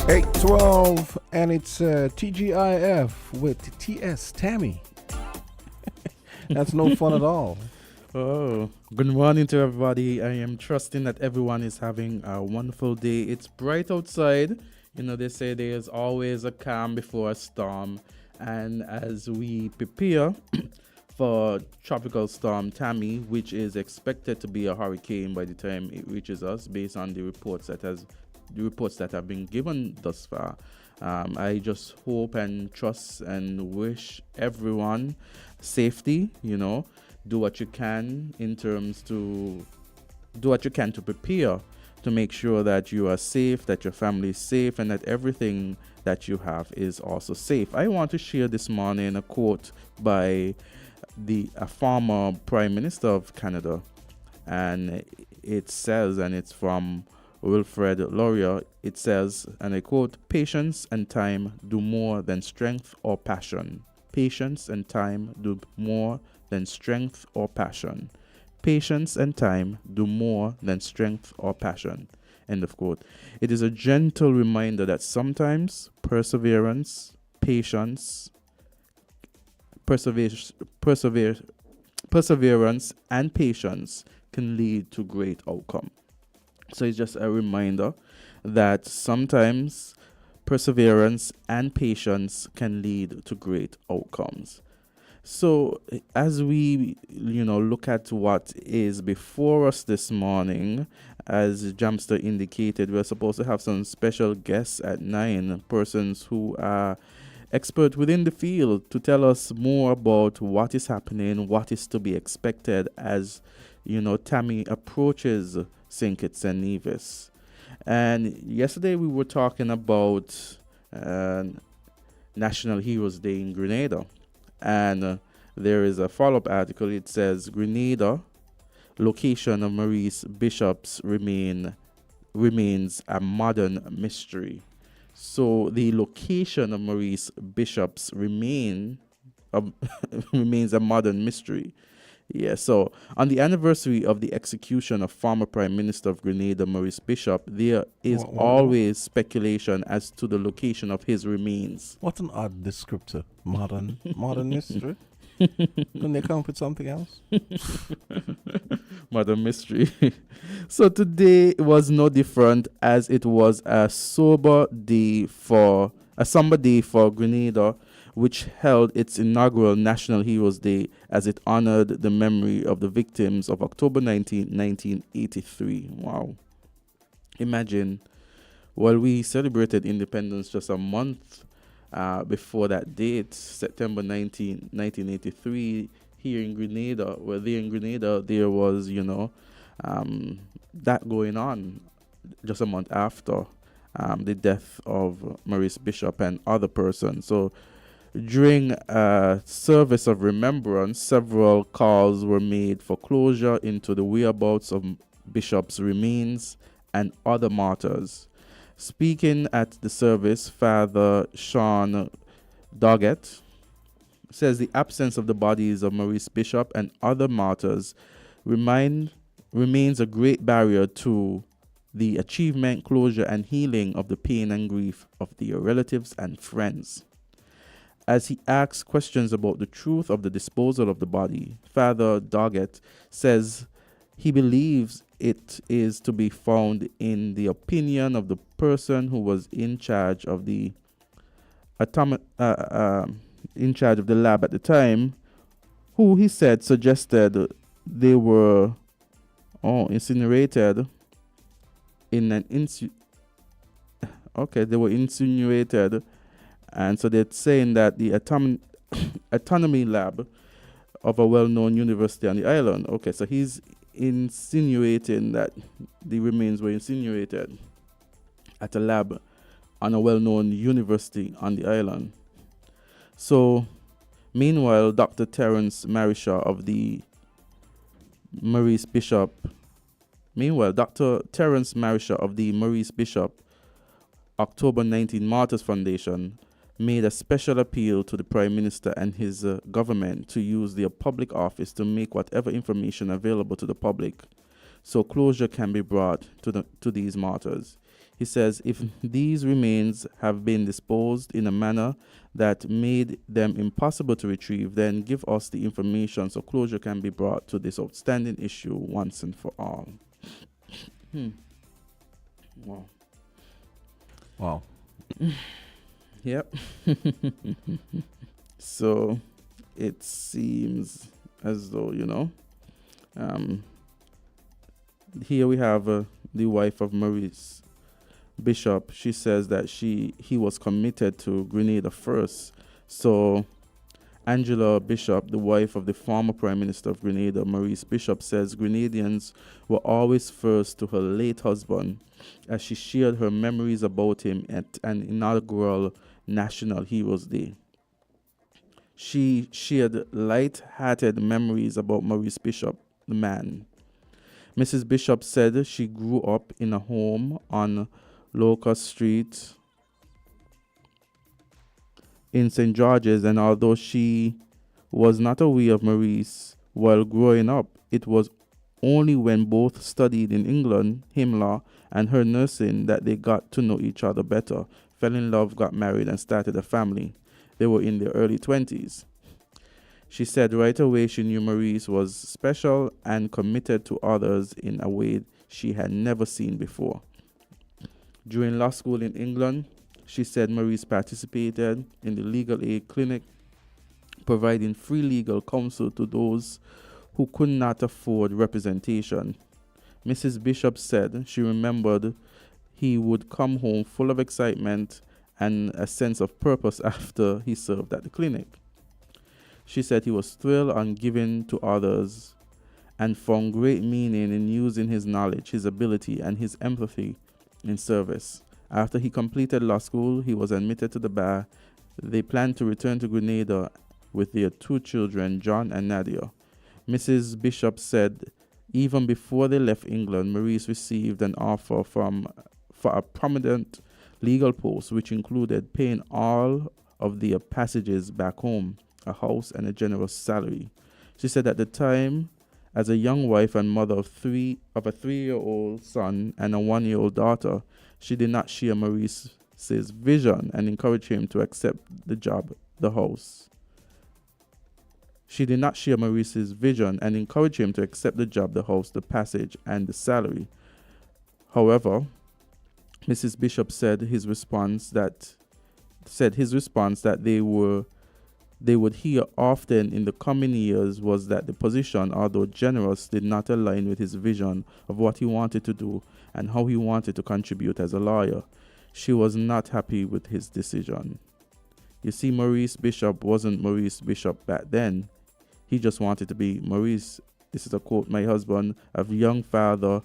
8:12, and it's TGIF with TS Tammy. That's no fun at all. Oh, good morning to everybody. I am trusting that everyone is having a wonderful day. It's bright outside. You know, they say there's always a calm before a storm. And as we prepare for Tropical Storm Tammy, which is expected to be a hurricane by the time it reaches us, based on the reports that have been given thus far. I just hope and trust and wish everyone safety. Do what you can to prepare to make sure that you are safe, that your family is safe, and that everything that you have is also safe. I want to share this morning a quote by a former Prime Minister of Canada, and it says, and it's from Wilfred Laurier. It says, and I quote, "Patience and time do more than strength or passion. Patience and time do more than strength or passion. Patience and time do more than strength or passion." End of quote. It is a gentle reminder that sometimes perseverance, patience, perseverance and patience can lead to great outcome. So it's just a reminder that sometimes perseverance and patience can lead to great outcomes. So as we, look at what is before us this morning, as Jamster indicated, we're supposed to have some special guests at 9, persons who are expert within the field to tell us more about what is happening, what is to be expected as, Tammy approaches St. Kitts and Nevis. And yesterday we were talking about National Heroes Day in Grenada. And there is a follow-up article. It says, Grenada, location of Maurice Bishop's remains a modern mystery. So the location of Maurice Bishop's remains a modern mystery. Yeah, so on the anniversary of the execution of former Prime Minister of Grenada, Maurice Bishop, there is always speculation as to the location of his remains. What an odd descriptor. Modern mystery. Couldn't they come up with something else? Modern mystery. So today was no different, as it was a somber day for Grenada, which held its inaugural National Heroes Day as it honored the memory of the victims of October 19, 1983. Wow. Imagine, we celebrated independence just a month before that date, September 19, 1983, here in Grenada. There was, that going on just a month after the death of Maurice Bishop and other persons. So during a service of remembrance, several calls were made for closure into the whereabouts of Bishop's remains and other martyrs. Speaking at the service, Father Sean Doggett says the absence of the bodies of Maurice Bishop and other martyrs remains a great barrier to the achievement, closure, and healing of the pain and grief of their relatives and friends. As he asks questions about the truth of the disposal of the body, Father Doggett says he believes it is to be found in the opinion of the person who was in charge of the lab at the time, who he said suggested they were incinerated in an they were insinuated. And so they're saying that the autonomy lab of a well-known university on the island. Okay, so he's insinuating that the remains were insinuated at a lab on a well-known university on the island. So, meanwhile, Dr. Terence Marisha of the Maurice Bishop October 19 Martyrs Foundation made a special appeal to the Prime Minister and his government to use their public office to make whatever information available to the public so closure can be brought to these martyrs. He says, if these remains have been disposed in a manner that made them impossible to retrieve, then give us the information so closure can be brought to this outstanding issue once and for all. Wow. Wow. Yep. So it seems as though, here we have the wife of Maurice Bishop. She says that he was committed to Grenada first. So Angela Bishop, the wife of the former Prime Minister of Grenada, Maurice Bishop, says Grenadians were always first to her late husband, as she shared her memories about him at an inaugural National Heroes Day. She shared light-hearted memories about Maurice Bishop, the man. Mrs. Bishop said she grew up in a home on Locust Street in St. George's, and although she was not aware of Maurice while growing up, it was only when both studied in England, him law, and her nursing, that they got to know each other better, fell in love, got married, and started a family. They were in their early 20s. She said right away she knew Maurice was special and committed to others in a way she had never seen before. During law school in England, she said Maurice participated in the legal aid clinic, providing free legal counsel to those who could not afford representation. Mrs. Bishop said she remembered he would come home full of excitement and a sense of purpose after he served at the clinic. She said he was thrilled on giving to others and found great meaning in using his knowledge, his ability, and his empathy in service. After he completed law school, he was admitted to the bar. They planned to return to Grenada with their 2 children, John and Nadia. Mrs. Bishop said even before they left England, Maurice received an offer for a prominent legal post, which included paying all of their passages back home, a house, and a generous salary. She said at the time, as a young wife and mother of a 3-year-old son and a 1-year-old daughter, she did not share Maurice's vision and encourage him to accept the job, the house. She did not share Maurice's vision and encourage him to accept the job, the house, the passage, and the salary. However, Mrs. Bishop said his response that they would hear often in the coming years was that the position, although generous, did not align with his vision of what he wanted to do and how he wanted to contribute as a lawyer. She was not happy with his decision. You see, Maurice Bishop wasn't Maurice Bishop back then. He just wanted to be Maurice. This is a quote, my husband, a young father,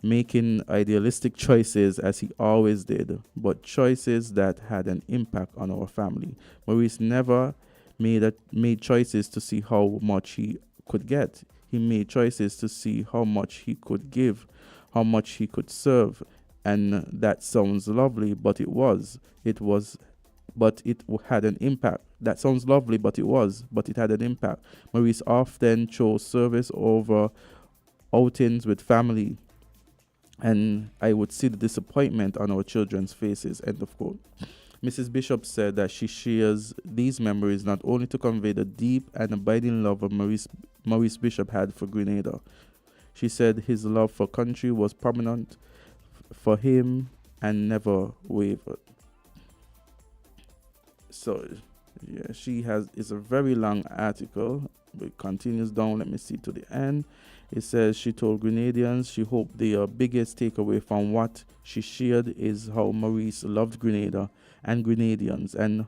making idealistic choices as he always did, but choices that had an impact on our family. Maurice never made choices to see how much he could get. He made choices to see how much he could give, how much he could serve. And that sounds lovely, but it had an impact. That sounds lovely, but it had an impact. Maurice often chose service over outings with family, and I would see the disappointment on our children's faces, end of quote. Mrs. Bishop said that she shares these memories not only to convey the deep and abiding love of Maurice Bishop had for Grenada. She said his love for country was permanent for him and never wavered. So, yeah, it's a very long article. It continues down. Let me see to the end. It says she told Grenadians she hoped their biggest takeaway from what she shared is how Maurice loved Grenada and Grenadians and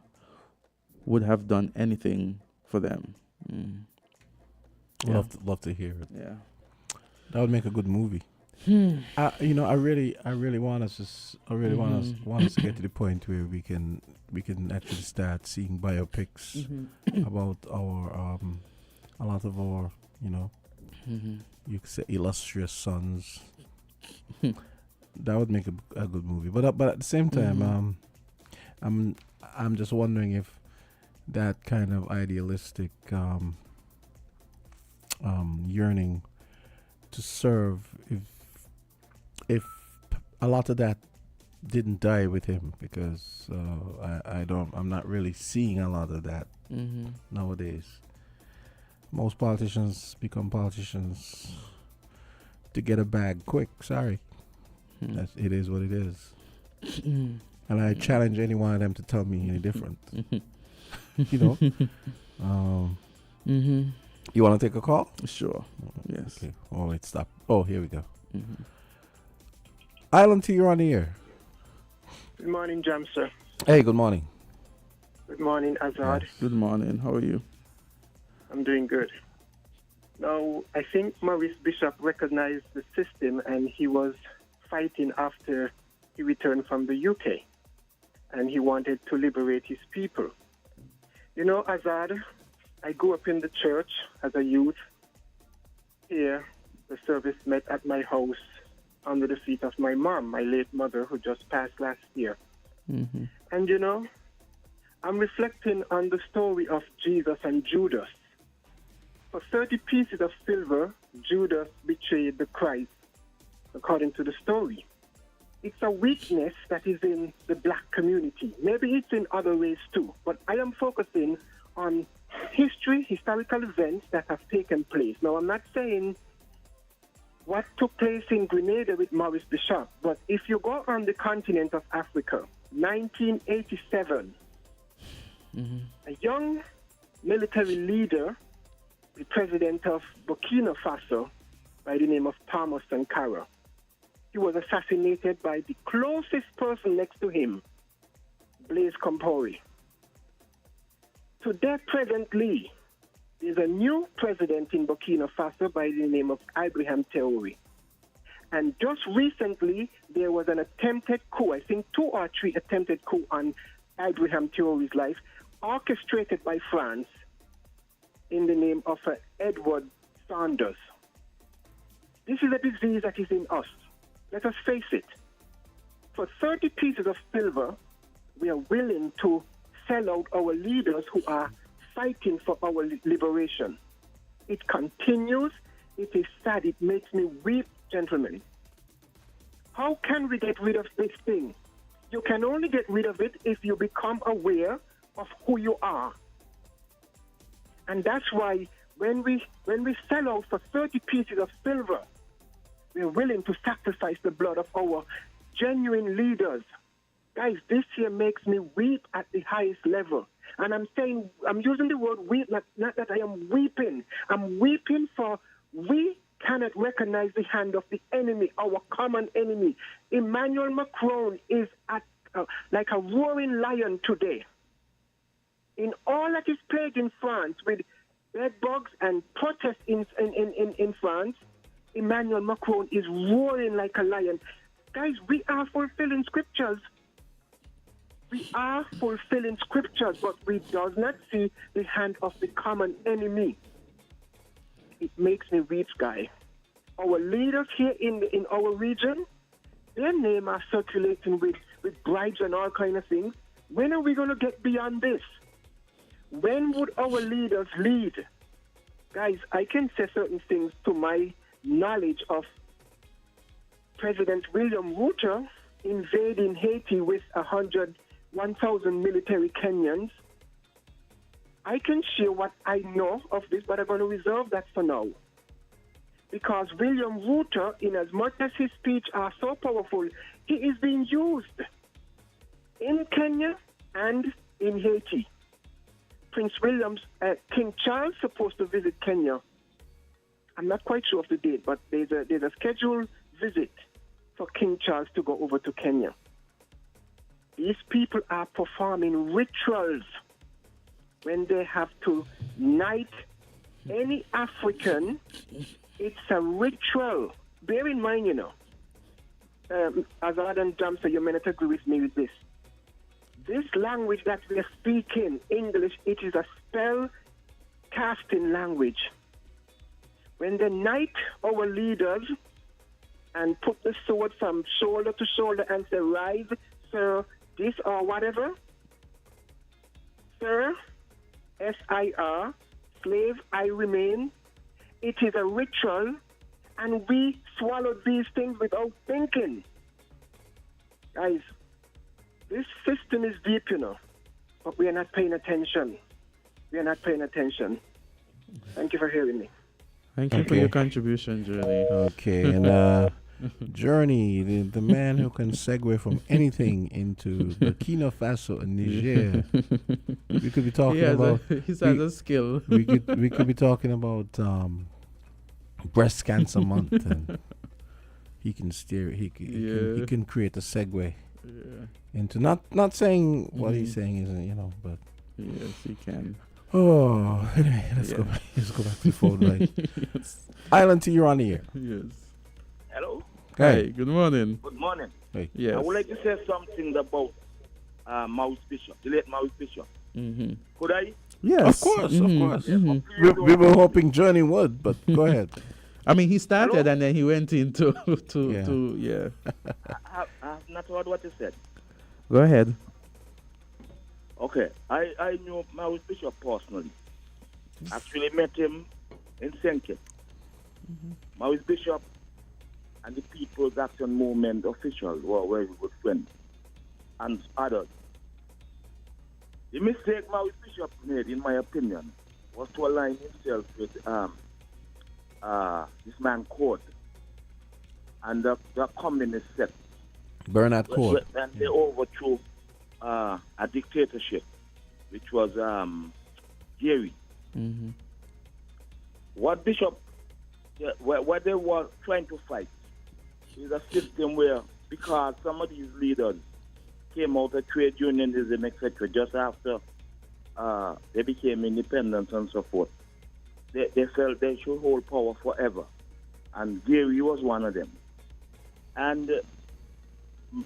would have done anything for them. Yeah. Love to hear it. Yeah, that would make a good movie. I really want us to get to the point where we can actually start seeing biopics about our a lot of our you could say illustrious sons. That would make a good movie. But at the same time, I'm just wondering if that kind of idealistic yearning to serve, if a lot of that didn't die with him, because I'm not really seeing a lot of that Mm-hmm. nowadays. Most politicians become politicians to get a bag quick. Sorry, it is what it is. And I challenge any one of them to tell me any different. You know. Mm-hmm. You want to take a call? Sure. Yes. Okay. Oh, wait, stop. Oh, here we go. Mm-hmm. Island T, you're on the air. Good morning, Jam, sir. Hey, good morning. Good morning, Azard. Yes. Good morning. How are you? I'm doing good. Now, I think Maurice Bishop recognized the system and he was fighting after he returned from the UK. And he wanted to liberate his people. You know, Azard, I grew up in the church as a youth. Here, the service met at my house under the feet of my mom, my late mother, who just passed last year. Mm-hmm. And you know, I'm reflecting on the story of Jesus and Judas. For 30 pieces of silver, Judas betrayed the Christ, according to the story. It's a weakness that is in the black community. Maybe it's in other ways too, but I am focusing on historical events that have taken place. Now, I'm not saying what took place in Grenada with Maurice Bishop, but if you go on the continent of Africa, 1987, a young military leader, the president of Burkina Faso, by the name of Thomas Sankara, he was assassinated by the closest person next to him, Blaise Compaoré. Today, presently, there's a new president in Burkina Faso by the name of Ibrahim Traoré. And just recently, there was an attempted coup, I think 2 or 3 attempted coup on Ibrahim Traoré's life, orchestrated by France in the name of Edward Saunders. This is a disease that is in us. Let us face it. For 30 pieces of silver, we are willing to sell out our leaders who are fighting for our liberation. It continues. It is sad. It makes me weep, gentlemen. How can we get rid of this thing? You can only get rid of it if you become aware of who you are. And that's why when we sell out for 30 pieces of silver, we're willing to sacrifice the blood of our genuine leaders. Guys, this here makes me weep at the highest level. And I'm using the word weep, not that I am weeping. I'm weeping for we cannot recognize the hand of the enemy, our common enemy. Emmanuel Macron is like a roaring lion today. In all that is plaguing France with bed bugs and protests in France, Emmanuel Macron is roaring like a lion. Guys, we are fulfilling scriptures. We are fulfilling scriptures, but we do not see the hand of the common enemy. It makes me weep, guy. Our leaders here in our region, their name are circulating with bribes and all kind of things. When are we going to get beyond this? When would our leaders lead? Guys, I can say certain things to my knowledge of President William Ruto invading Haiti with 1,000 military Kenyans. I can share what I know of this, but I'm going to reserve that for now. Because William Ruto, in as much as his speech are so powerful, he is being used in Kenya and in Haiti. Prince William's, King Charles supposed to visit Kenya. I'm not quite sure of the date, but there's a scheduled visit for King Charles to go over to Kenya. These people are performing rituals when they have to knight any African. It's a ritual. Bear in mind, Azard and Jamsa, you may not agree with me with this. This language that we are speaking, English, it is a spell casting language. When they knight our leaders and put the sword from shoulder to shoulder and say, rise, sir, this or whatever, sir, S-I-R, slave, I remain. It is a ritual, and we swallow these things without thinking. Guys, this system is deep, but we are not paying attention. We are not paying attention. Thank you for hearing me. Thank you for your contribution, Journey. Okay, and Journey, the man who can segue from anything into Burkina Faso and Niger. We could be talking about. He has a skill. we could be talking about breast cancer month, and he can steer. He can create a segue into not saying what he's saying isn't, but yes, he can. Oh, anyway, let's go back to the phone line. Yes. Island T, you're on the air. Yes. Hello. Hey, good morning. Good morning. Hey. Yes. I would like to say something about Maurice Bishop, the late Maurice Bishop. Mm-hmm. Could I? Yes. Of course. Mm-hmm. We were hoping Journey would, but go ahead. I mean, he started and then he went into I have not heard what he said. Go ahead. Okay. I knew Maurice Bishop personally. Actually met him in Senke. Maurice Bishop and the People's Action Movement officials were very good friends, and others. The mistake Maurice Bishop made, in my opinion, was to align himself with this man Court and the communist sect. Bernard Court. And they overthrew a dictatorship, which was Gary. Mm-hmm. What Bishop, what they were trying to fight is a system where, because some of these leaders came out of trade unionism, etc., just after they became independent and so forth, they felt they should hold power forever. And Gary was one of them. And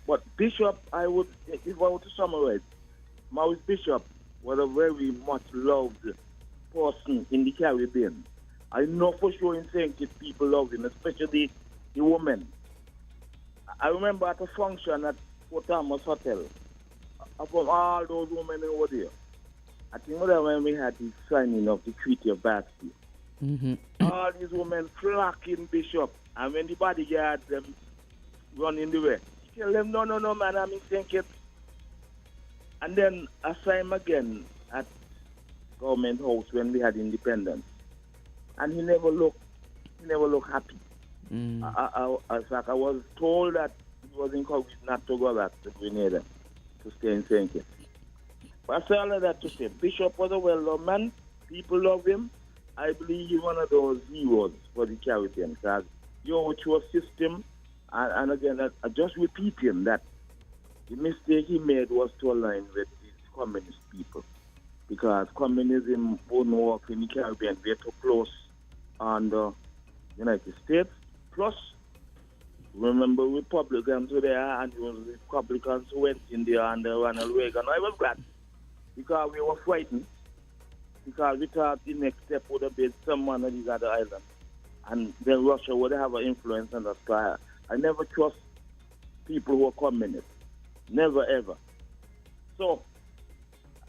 but Bishop, if I were to summarize, Maurice Bishop was a very much loved person in the Caribbean. I know for sure in St. Kitts people loved him, especially the women. I remember at a function at Fort Thomas Hotel, from all those women over there, I think that when we had the signing of the Treaty of Bastille, all these women flocking Bishop, and when the bodyguards them running the way, he tell them, no, man, I'm in St. Kitts. And then I saw him again at Government House when we had independence, and he never looked happy. I was told that he was encouraged not to go back to Grenada, to stay in St. Kitts. But I say all of that to say, Bishop was a well-loved man. People love him. I believe he's one of those heroes for the Caribbean, because through a system, and again, I just repeat him that the mistake he made was to align with these communist people, because communism won't work in the Caribbean. We're too close on the United States. Plus, remember Republicans were there, and it was Republicans who went in there under Ronald Reagan. I was glad, because we were frightened, because we thought the next step would have been some one of these other islands, and then Russia would have an influence on the sky. I never trust people who are communists. Never, ever. So,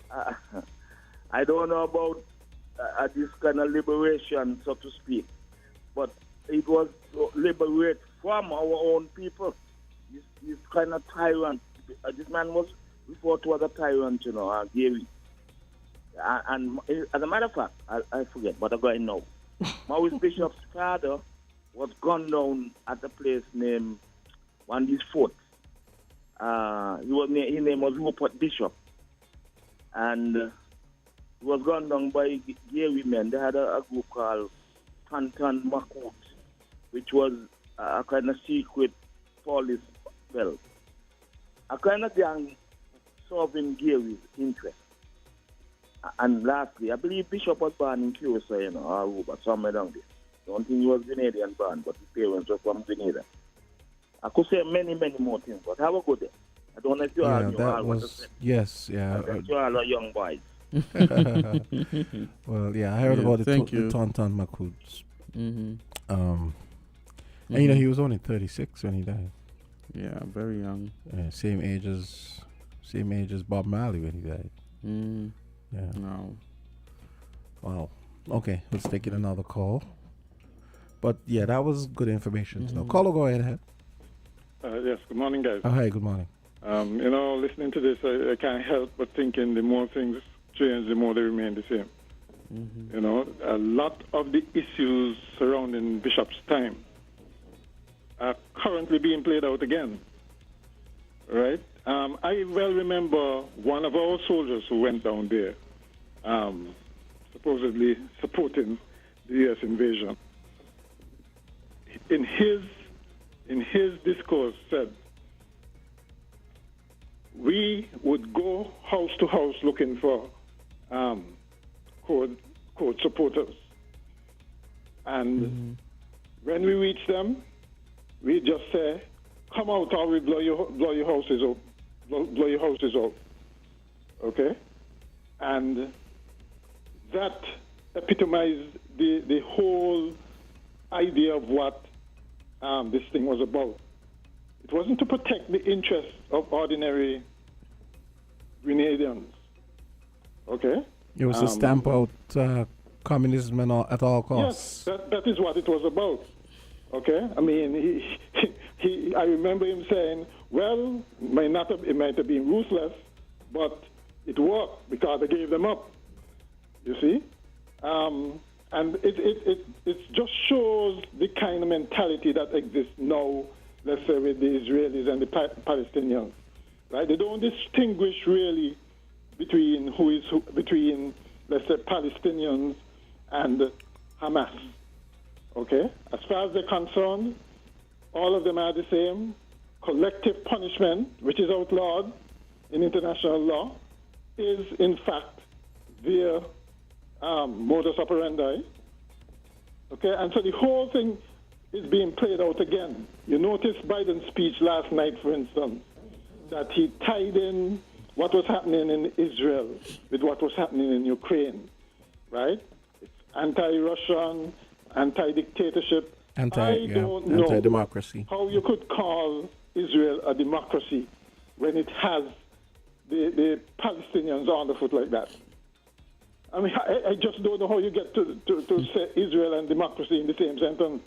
I don't know about this kind of liberation, so to speak, but it was to liberate from our own people. This kind of tyrant. This man was referred to as a tyrant, Gary. And as a matter of fact, I forget, but I got to know. Maurice Bishop's father was gunned down at a place named one of these forts. His name was Rupert Bishop. And he was gunned down by Gary men. They had a group called Tantan Makut, which was a kind of secret police, a kind of gang serving Gary's interest. And lastly, I believe Bishop was born in Curacao, or Aruba, somewhere down there. I don't think he was Grenadian born, but his parents were from Grenada. I could say many, many more things, but have a good day. I don't know if you all knew all what I said. Yes, yeah. You all are young boys. Well, yeah, I heard about the Tonton Makuts. And he was only 36 when he died. Yeah, very young. Same age as Bob Marley when he died. Yeah. No. Wow. Okay, let's take in another call. But yeah, that was good information. Caller, go ahead. Yes, good morning, guys. Oh, hi, good morning. Listening to this, I can't help but thinking the more things change, the more they remain the same. A lot of the issues surrounding Bishop's time are currently being played out again. Right? I well remember one of our soldiers who went down there, supposedly supporting the U.S. invasion. In his discourse said, we would go house to house looking for code supporters. And when we reach them, we just say, come out or we blow your houses up. Blow your houses out. Okay? And that epitomized the whole idea of what this thing was about. It wasn't to protect the interests of ordinary Grenadians. Okay? It was to stamp out communism at all costs. Yes, that is what it was about. Okay? I mean, I remember him saying, well, it might have been ruthless, but it worked because they gave them up. You see? And it just shows the kind of mentality that exists now, let's say, with the Israelis and the Palestinians. Right? They don't distinguish really between between, let's say, Palestinians and Hamas. Okay? As far as they're concerned, all of them are the same. Collective punishment, which is outlawed in international law, is in fact their modus operandi. Okay? And so the whole thing is being played out again. You notice Biden's speech last night, for instance, that he tied in what was happening in Israel with what was happening in Ukraine, right? It's anti-Russian, anti-dictatorship. I don't know anti-democracy. How you could call Israel a democracy when it has the Palestinians on the foot like that. I mean, I just don't know how you get to say Israel and democracy in the same sentence.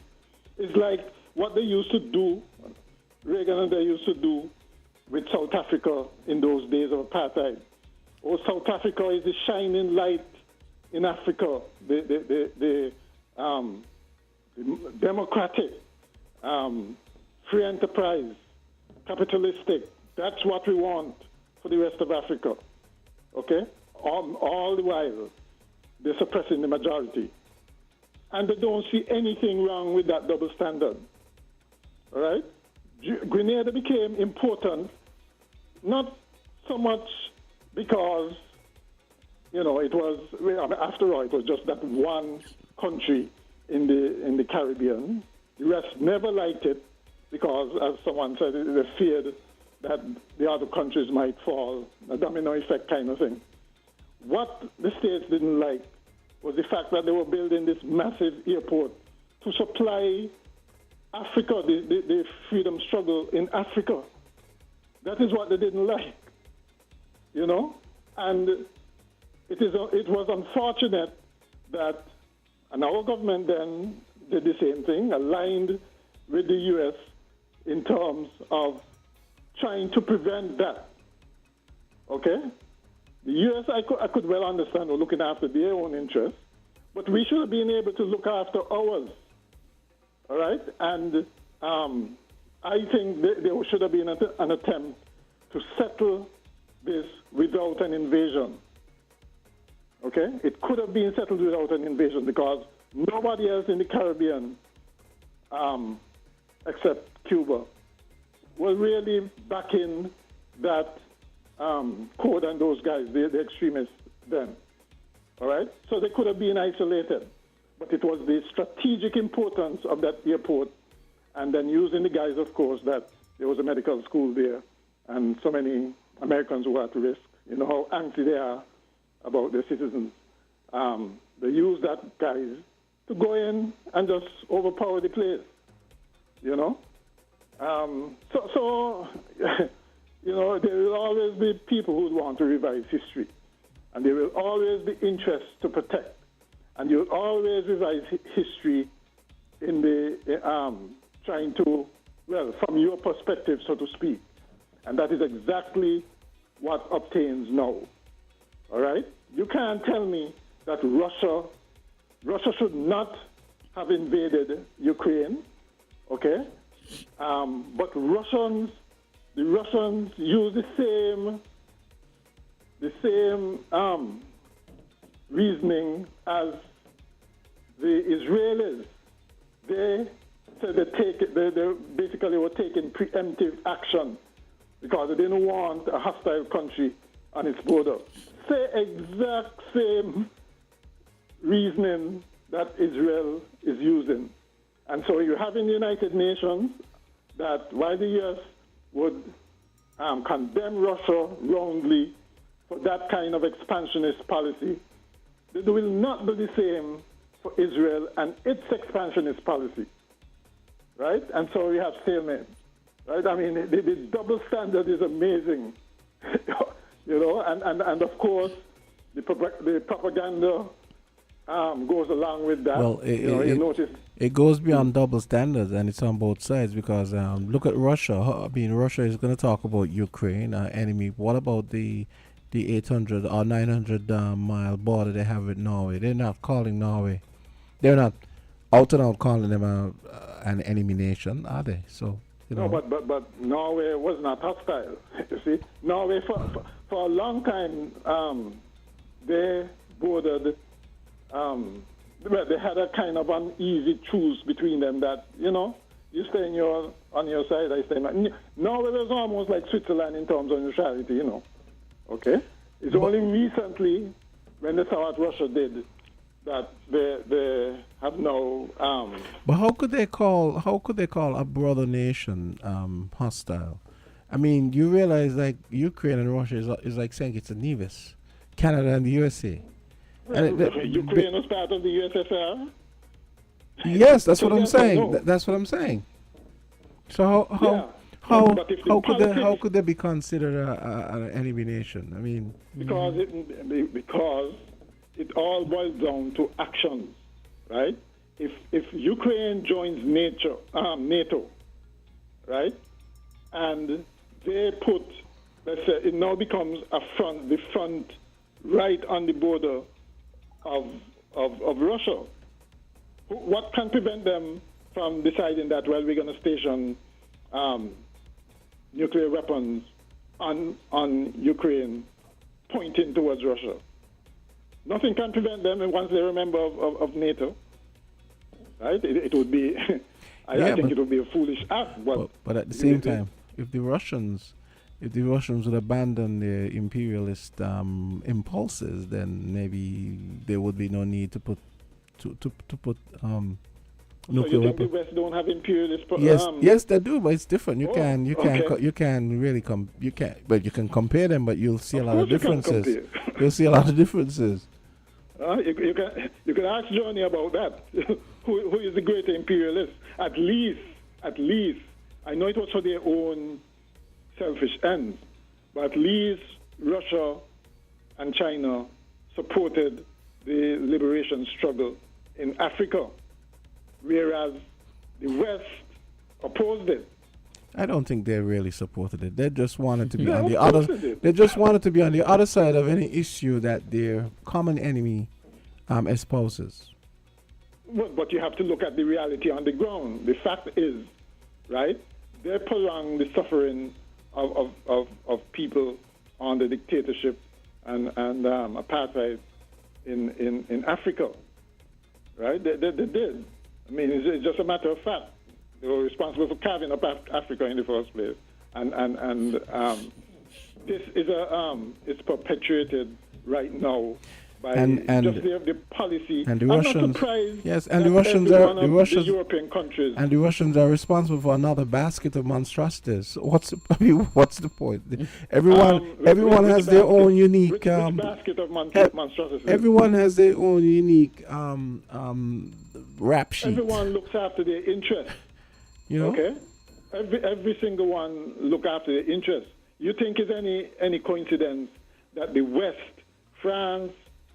It's like what they used to do, Reagan and they used to do with South Africa in those days of apartheid. Oh, South Africa is the shining light in Africa, the democratic, free enterprise, capitalistic. That's what we want for the rest of Africa. Okay? All the while, they're suppressing the majority. And they don't see anything wrong with that double standard. All right? Grenada became important not so much because, it was, after all, it was just that one country in the Caribbean. The rest never liked it because, as someone said, they feared that the other countries might fall, a domino effect kind of thing. What the States didn't like was the fact that they were building this massive airport to supply Africa, the freedom struggle in Africa. That is what they didn't like, And it was unfortunate that, and our government then did the same thing, aligned with the U.S. in terms of trying to prevent that. Okay? The U.S., I could well understand, were looking after their own interests, but we should have been able to look after ours. All right? And I think there should have been an attempt to settle this without an invasion. Okay? It could have been settled without an invasion because nobody else in the Caribbean, except Cuba, was really backing that Code and those guys, the extremists then. All right? So they could have been isolated. But it was the strategic importance of that airport and then using the guys, of course, that there was a medical school there and so many Americans were at risk. You know how antsy they are about their citizens. They use that guys to go in and just overpower the place, So there will always be people who want to revise history. And there will always be interests to protect. And you'll always revise history in the trying to, from your perspective, so to speak. And that is exactly what obtains now. All right? You can't tell me that Russia should not have invaded Ukraine, okay? But the Russians use the same reasoning as the Israelis. They said they basically were taking preemptive action because they didn't want a hostile country on its border. Exact same reasoning that Israel is using. And so you have in the United Nations that while the U.S. would condemn Russia wrongly for that kind of expansionist policy, they will not do the same for Israel and its expansionist policy, right? And so we have stalemate, right? I mean, the double standard is amazing, you know, and of course, the propaganda goes along with that. Well, you notice it goes beyond double standards, and it's on both sides because look at Russia. I mean, Russia is going to talk about Ukraine, our enemy. What about the 800 or 900 mile border they have with Norway? They're not calling Norway. They're not out and out calling them an enemy nation, are they? So you know. No, but Norway was not hostile. You see, Norway for a long time they bordered. They had a kind of uneasy truce between them that, you know, you stay on your side, I stay on mine. Norway was almost like Switzerland in terms of neutrality, you know. Okay? It's only recently, when they saw what Russia did, that they have now... But how could they call a brother nation hostile? I mean, you realize like Ukraine and Russia is like saying it's a Nevis, Canada and the USA. Ukraine was part of the USSR? Yes, that's what I'm saying. That's what I'm saying. So how could they be considered an enemy nation? I mean, because it all boils down to actions, right? If Ukraine joins NATO, right, and they put, let's say, it now becomes the front right on the border of Russia. What can prevent them from deciding that, well, we're going to station nuclear weapons on Ukraine pointing towards Russia? Nothing can prevent them once they're a member of NATO. Right? It would be, I think it would be a foolish act. But at the same time, if the Russians would abandon their imperialist impulses, then maybe there would be no need to put nuclear weapons. The West don't have imperialist? Yes, they do, but it's different. You can really but you can compare them, but you'll see a lot of differences. You'll see a lot of differences. You can ask Johnny about that. who is the greater imperialist? At least, I know it was for their own selfish ends, but at least Russia and China supported the liberation struggle in Africa, whereas the West opposed it. I don't think they really supported it. They just wanted to be on the other. They just wanted to be on the other side of any issue that their common enemy espouses. But you have to look at the reality on the ground. The fact is, right? They prolong the suffering of people under dictatorship and apartheid in Africa, right? They did. I mean, it's just a matter of fact. They were responsible for carving up Africa in the first place, and this is it's perpetuated right now by just the policy. And the Russians, yes, and the Russians the European countries, and the Russians are responsible for another basket of monstrosities. What's the point? Everyone has their own unique which basket of monstrosities. Everyone has their own unique rap sheet. Everyone looks after their interests. You know? Okay? Every single one look after their interests. You think it's any coincidence that the West, France,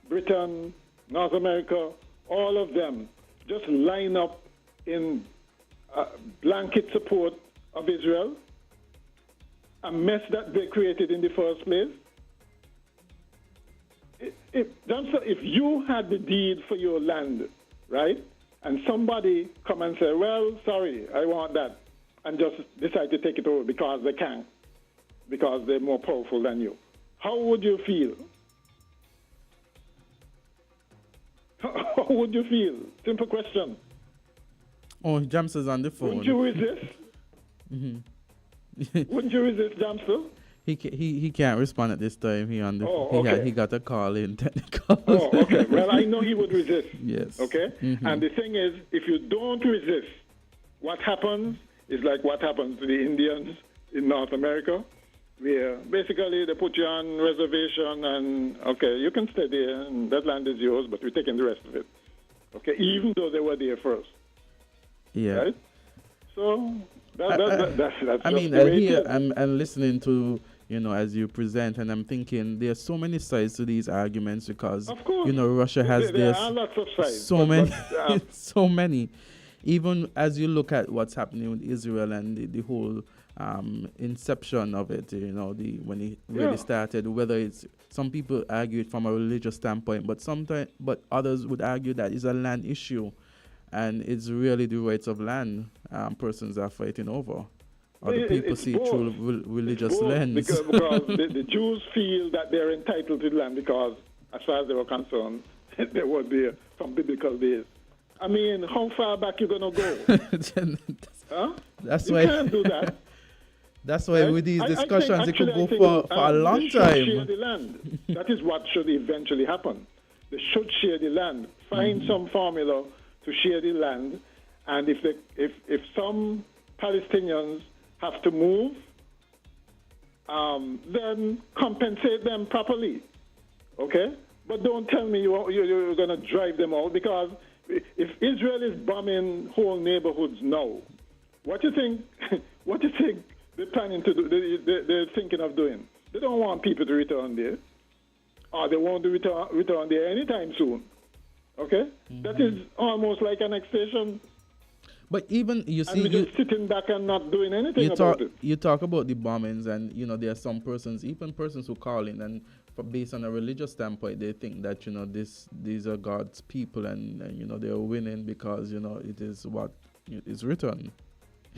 Britain, North America, all of them just line up in blanket support of Israel? a mess that they created in the first place? If you had the deed for your land, right, and somebody come and say, well, sorry, I want that, and just decide to take it over because they can, because they're more powerful than you, how would you feel? How would you feel? Simple question. Oh, Jams is on the phone. Wouldn't you resist? Wouldn't you resist, Jamster? He can't respond at this time. He got a call in technical. Oh, okay. Well, I know he would resist. Yes. Okay? And the thing is, if you don't resist, what happens is like what happens to the Indians in North America, where basically they put you on reservation and, okay, you can stay there and that land is yours, but we're taking the rest of it. Okay? Even though they were there first. Yeah. Right? So that's I mean, here I'm listening to, as you present, and I'm thinking there's so many sides to these arguments because, of course, Russia has there are lots of sides. So many, so many. Even as you look at what's happening with Israel and the whole inception of it, when it really started, whether it's, some people argue it from a religious standpoint, but others would argue that it's a land issue. And it's really the rights of land persons are fighting over. Or the people see it through religious lens. Because the Jews feel that they're entitled to the land because, as far as they were concerned, they were there from biblical days. I mean, how far back you going to go? Huh? That's you why. Can't do that. That's why with these discussions, it could go for a long they time. Should share the land. That is what should eventually happen. They should share the land. Find some formula to share the land, and if some Palestinians have to move, then compensate them properly, okay? But don't tell me you're going to drive them out, because if Israel is bombing whole neighborhoods now, what do you think? What do you think they're planning to do? They're thinking of doing? They don't want people to return there, or they won't return there anytime soon. Okay? That is almost like annexation. But even, you see... And we're just sitting back and not doing anything about it. You talk about the bombings, and, there are some persons, even persons who call in, and based on a religious standpoint, they think that, these are God's people, and they're winning because, it is what is written.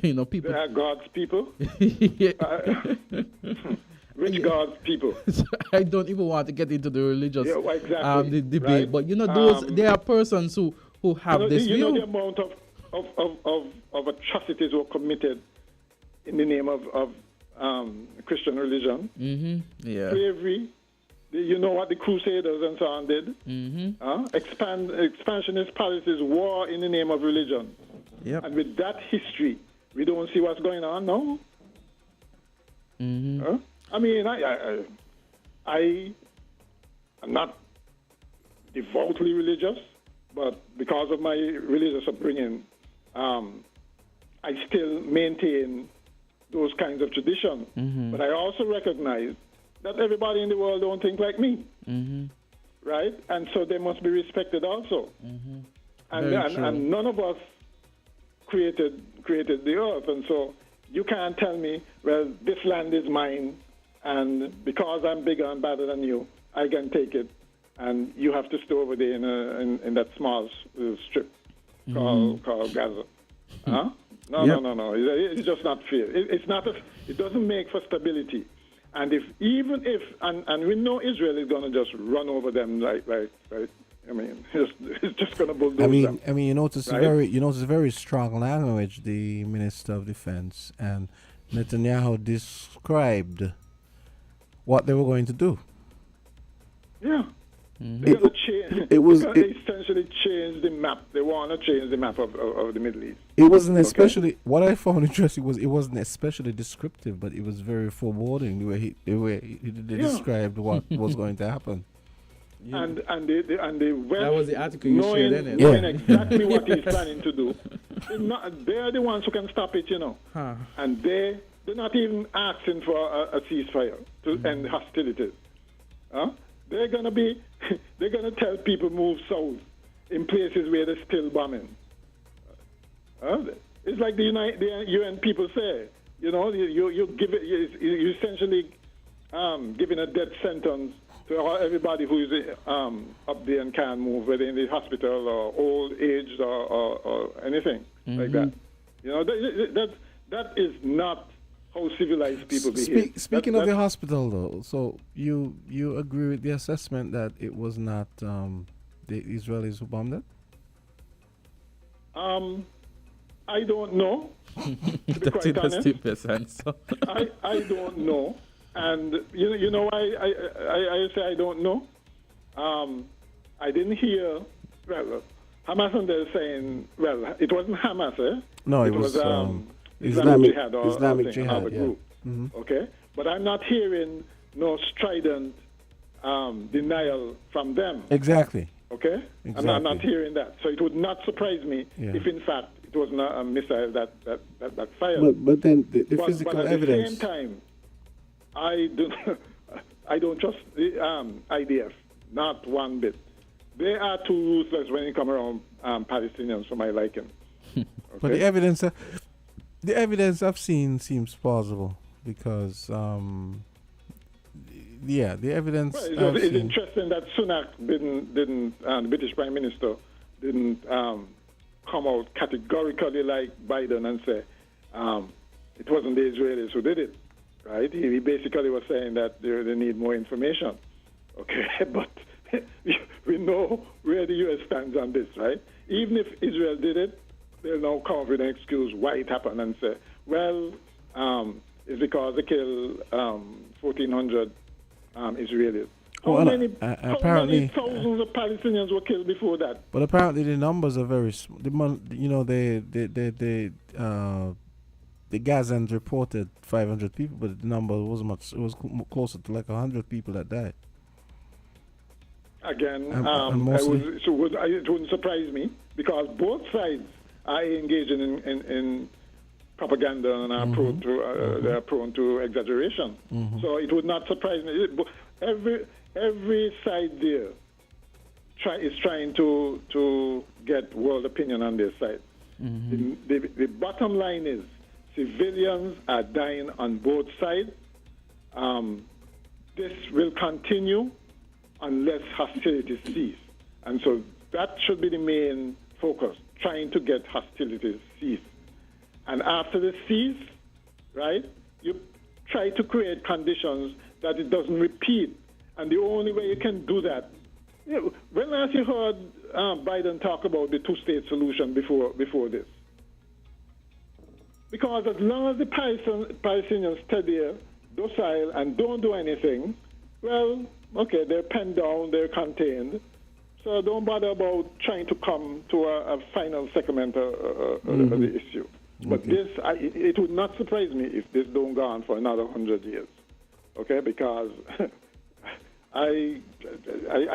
People... They are God's people? Which God's people? I don't even want to get into the religious exactly, debate, right? but there are persons who have this view. The amount of atrocities were committed in the name of Christian religion. Yeah. Slavery. You know what the Crusaders and so on did? Expansionist policies, war in the name of religion. Yep. And with that history, we don't see what's going on now. I mean, I am not devoutly religious, but because of my religious upbringing, I still maintain those kinds of traditions. But I also recognize that everybody in the world don't think like me, right? And so they must be respected also. And none of us created the earth, and so you can't tell me, well, this land is mine, and because I'm bigger and better than you, I can take it, and you have to stay over there in that small strip called Gaza. Huh? No. It's just not fair. It doesn't make for stability. And even if we know Israel is going to just run over them like I mean, it's just going to bulldoze them. I mean, it's a very strong language, the Minister of Defense, and Netanyahu described what they were going to do. Yeah. They're going to change. They essentially change the map. They want to change the map of the Middle East. It wasn't especially, what I found interesting was it wasn't especially descriptive, but it was very foreboding the way he described what was going to happen. Yeah. And the West, that was the article you shared, isn't it? Knowing exactly what he's planning to do. They're the ones who can stop it, And they're not even asking for a ceasefire to end hostilities. They're gonna tell people move south in places where they're still bombing. It's like the UN people say, you give it, you essentially giving a death sentence to everybody who is up there and can't move, whether in the hospital or old age or anything like that. That is not how civilized people behave. Speaking of the hospital, though, so you agree with the assessment that it was not the Israelis who bombed it? I don't know. To be quite honest, I don't know, and I say I don't know. I didn't hear. Well, Hamas and they're saying, well, it wasn't Hamas, eh? No, it was Islamic Jihad or Islamic something, Jihad, other yeah. group. Mm-hmm. Okay, but I'm not hearing no strident denial from them. Exactly. Okay, Exactly. I'm not hearing that. So it would not surprise me if, in fact, it was not a missile that fired. But then the physical but at evidence. the same time, I don't trust the IDF, not one bit. They are too ruthless when it comes around Palestinians for my liking. Okay? But the evidence I've seen seems plausible because, the evidence. Well, it's interesting that Sunak didn't the British Prime Minister didn't come out categorically like Biden and say it wasn't the Israelis who did it, right? He basically was saying that they need more information. Okay, but we know where the U.S. stands on this, right? Even if Israel did it, they'll now come up with an excuse why it happened and say, well, it's because they killed 1,400 Israelis. How many thousands of Palestinians were killed before that? But apparently the numbers are very small. The Gazans reported 500 people, but the number wasn't much. It was closer to like 100 people that died. Again, and it wouldn't surprise me because both sides are engaging in propaganda and are prone to they are prone to exaggeration. So it would not surprise me. Every side there is trying to get world opinion on their side. The bottom line is civilians are dying on both sides. This will continue unless hostilities cease. And so that should be the main focus, trying to get hostilities ceased. And after the cease, right, you try to create conditions that it doesn't repeat. And the only way you can do that, when last you heard Biden talk about the two-state solution before this? Because as long as the Palestinians stay there, docile, and don't do anything, well, okay, they're penned down, they're contained. So don't bother about trying to come to a final settlement of the issue. But this, it would not surprise me if this don't go on for another 100 years. Okay, because I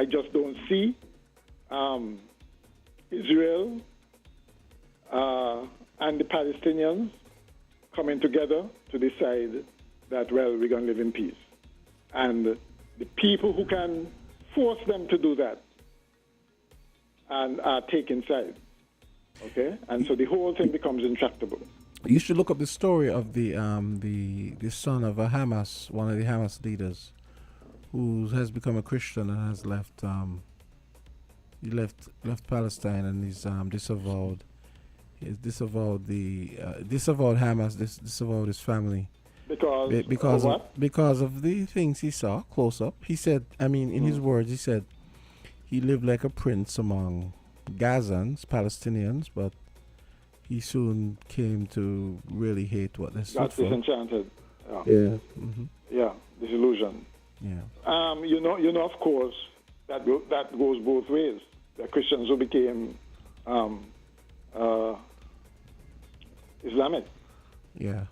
just don't see Israel and the Palestinians coming together to decide that, well, we're going to live in peace. And the people who can force them to do that and are taking sides. Okay? And so the whole thing becomes intractable. You should look up the story of the son of a Hamas, one of the Hamas leaders, who has become a Christian and has left Palestine, and he's disavowed Hamas, disavowed his family. Because of what? Because of the things he saw close up. He said, I mean, in his words, he said he lived like a prince among Gazans, Palestinians, but he soon came to really hate what they stood Got for. disenchanted. Yeah. Yeah, disillusioned. Yeah. You know, of course, that goes both ways. The Christians who became Islamic. Yeah.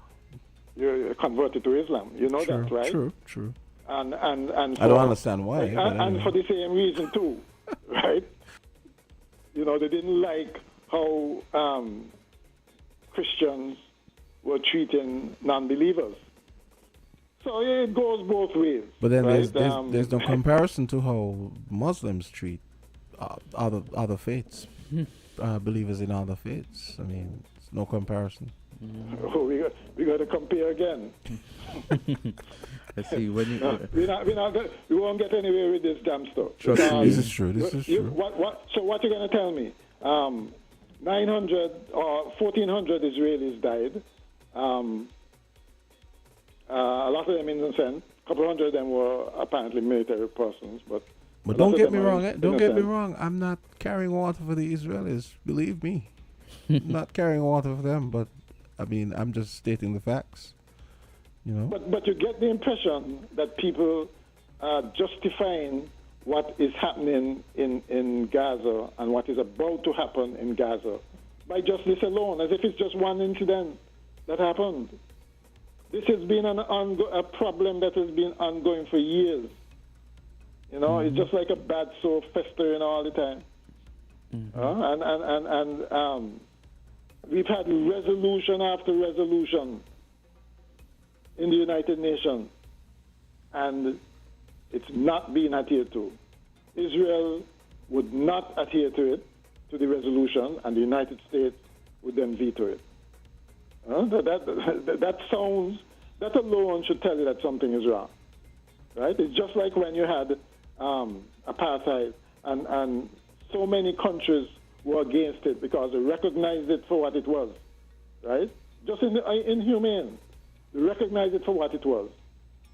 You're converted to Islam. You know True, that, right? True. And I don't understand why. And for the same reason too, right? You know, they didn't like how Christians were treating non-believers. So it goes both ways. But then right? there's no comparison to how Muslims treat other faiths, believers in other faiths. I mean, it's no comparison. We got to compare again. Let's see when you. We won't get anywhere with this damn stuff. Trust me. This is true. This is true. So what you're going to tell me? 900 or 1,400 Israelis died. A lot of them innocent. A couple hundred of them were apparently military persons, but don't get me wrong. Don't get me wrong. I'm not carrying water for the Israelis. Believe me, I'm not carrying water for them. But I mean, I'm just stating the facts. You know. But you get the impression that people are justifying what is happening in Gaza and what is about to happen in Gaza by just this alone, as if it's just one incident that happened. This has been a problem that has been ongoing for years. You know, it's just like a bad sore festering all the time. And we've had resolution after resolution in the United Nations, and it's not being adhered to. Israel would not adhere to it, to the resolution, and the United States would then veto it. That alone should tell you that something is wrong, right? It's just like when you had apartheid, and so many countries were against it because they recognized it for what it was, right? Just inhumane. They recognized it for what it was.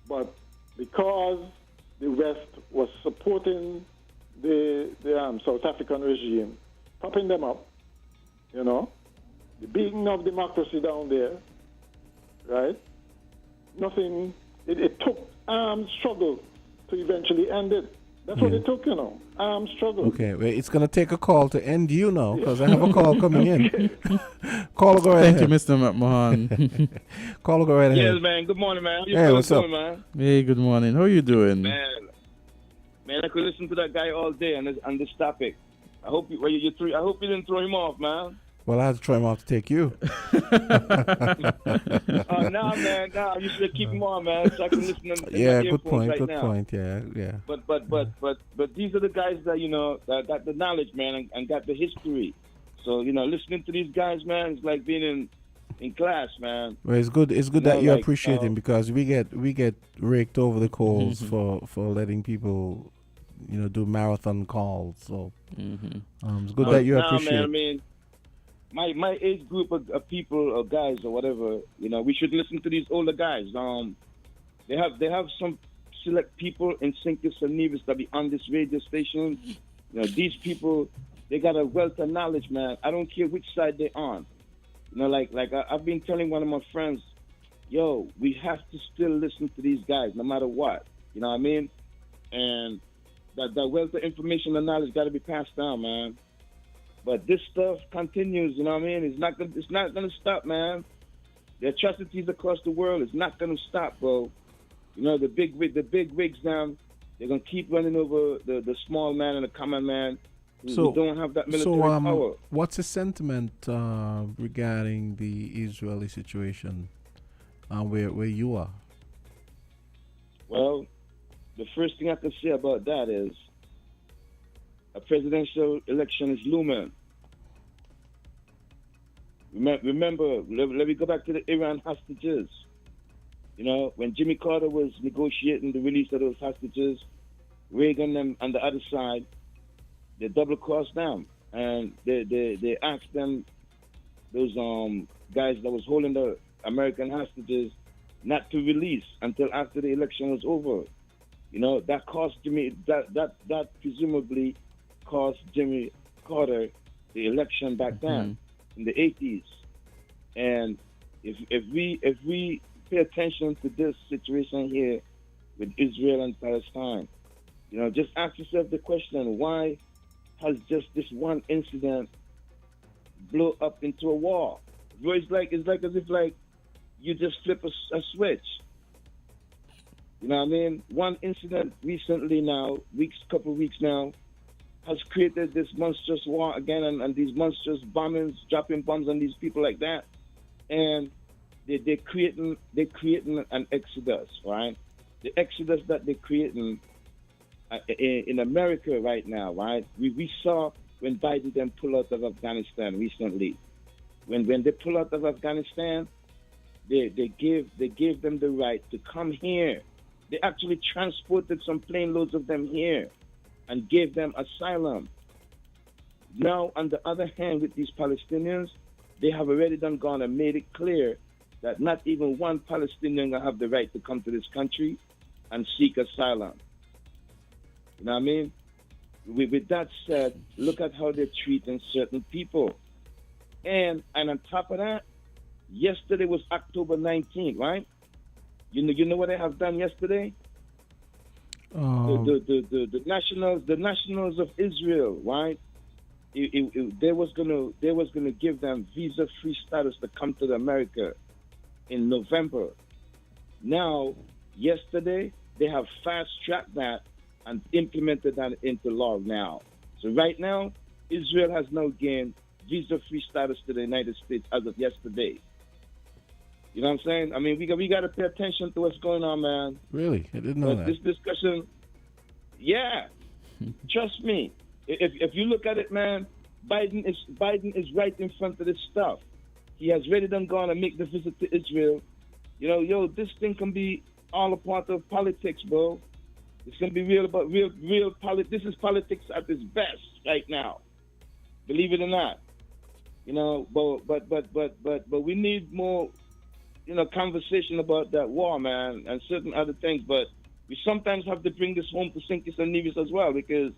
But because the West was supporting the South African regime, propping them up, you know, the beating of democracy down there, right? Nothing, it took armed struggle to eventually end it. That's what it took, you know, armed struggle. Okay, well, it's going to take a call to end you now, because I have a call coming in. Call, go right ahead. Thank you, Mr. McMahon. Call, go right ahead. Yes, man. Good morning, man. How you Hey, what's doing, up? man? Hey, good morning. How are you doing? Man, I could listen to that guy all day on this topic. I hope I hope you didn't throw him off, man. Well, I had to try him out to take you. Nah, man. Nah, you should keep him on, man, so I can listen to Yeah, good point. Good point. Yeah. But these are the guys that, you know, that got the knowledge, man, and got the history. So, you know, listening to these guys, man, it's like being in class, man. Well, it's good. It's good that you appreciate him, because we get raked over the coals for letting people, you know, do marathon calls. So it's good that you appreciate. Man, I mean, my age group of people or guys or whatever, you know, we should listen to these older guys. They have some select people in St. Kitts and Nevis that be on this radio station. You know, these people, they got a wealth of knowledge, man. I don't care which side they're on. You know, like I've been telling one of my friends, yo, we have to still listen to these guys no matter what. You know what I mean? And that wealth of information and knowledge got to be passed down, man. But this stuff continues, you know what I mean? It's not gonna stop, man. The atrocities across the world is not gonna stop, bro. You know, the big wigs now, they're gonna keep running over the small man and the common man who don't have that military power. What's the sentiment regarding the Israeli situation where you are? Well, the first thing I can say about that is a presidential election is looming. Remember, let me go back to the Iran hostages. You know, when Jimmy Carter was negotiating the release of those hostages, Reagan and on the other side, they double-crossed them. And they asked them, those guys that was holding the American hostages, not to release until after the election was over. You know, that cost Jimmy, that presumably cost Jimmy Carter the election back then in the 80s. And if we pay attention to this situation here with Israel and Palestine, you know, just ask yourself the question, why has just this one incident blow up into a war? It's like as if like you just flip a switch. You know what I mean? One incident recently now, couple weeks now, has created this monstrous war again, and these monstrous bombings, dropping bombs on these people like that, and they're creating an exodus, right? The exodus that they're creating in America right now, right? We saw when Biden then pulled out of Afghanistan recently. when they pull out of Afghanistan, they gave them the right to come here. They actually transported some plane loads of them here and gave them asylum. Now, on the other hand, with these Palestinians, they have already gone and made it clear that not even one Palestinian will have the right to come to this country and seek asylum. You know what I mean? With that said, look at how they're treating certain people. And on top of that, yesterday was October 19th, right? You know what they have done yesterday? The nationals of Israel, right? They was gonna give them visa-free status to come to America in November. Now, yesterday they have fast-tracked that and implemented that into law now. So right now, Israel has now gained visa-free status to the United States as of yesterday. You know what I'm saying? I mean, we got to pay attention to what's going on, man. Really? I didn't know that. This discussion, yeah, trust me. If you look at it, man, Biden is right in front of this stuff. He has already gone and make the visit to Israel. You know, this thing can be all a part of politics, bro. It's gonna be real politics. This is politics at its best right now. Believe it or not. You know, but we need more, conversation about that war, man, and certain other things. But we sometimes have to bring this home to Sinkis and Nevis as well, because,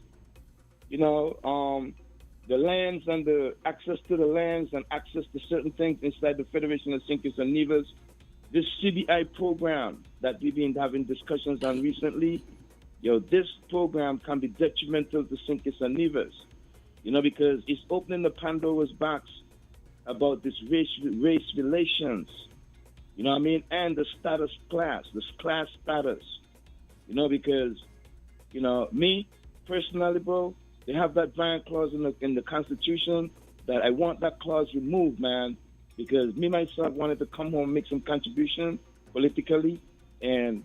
the lands and the access to the lands and access to certain things inside the Federation of Sinkis and Nevis, this CBI program that we've been having discussions on recently, this program can be detrimental to Sinkis and Nevis, because it's opening the Pandora's box about this race relations, you know what I mean, and the this class status, because, me personally, bro, they have that giant clause in the Constitution that I want that clause removed, man, because me myself wanted to come home and make some contribution politically, and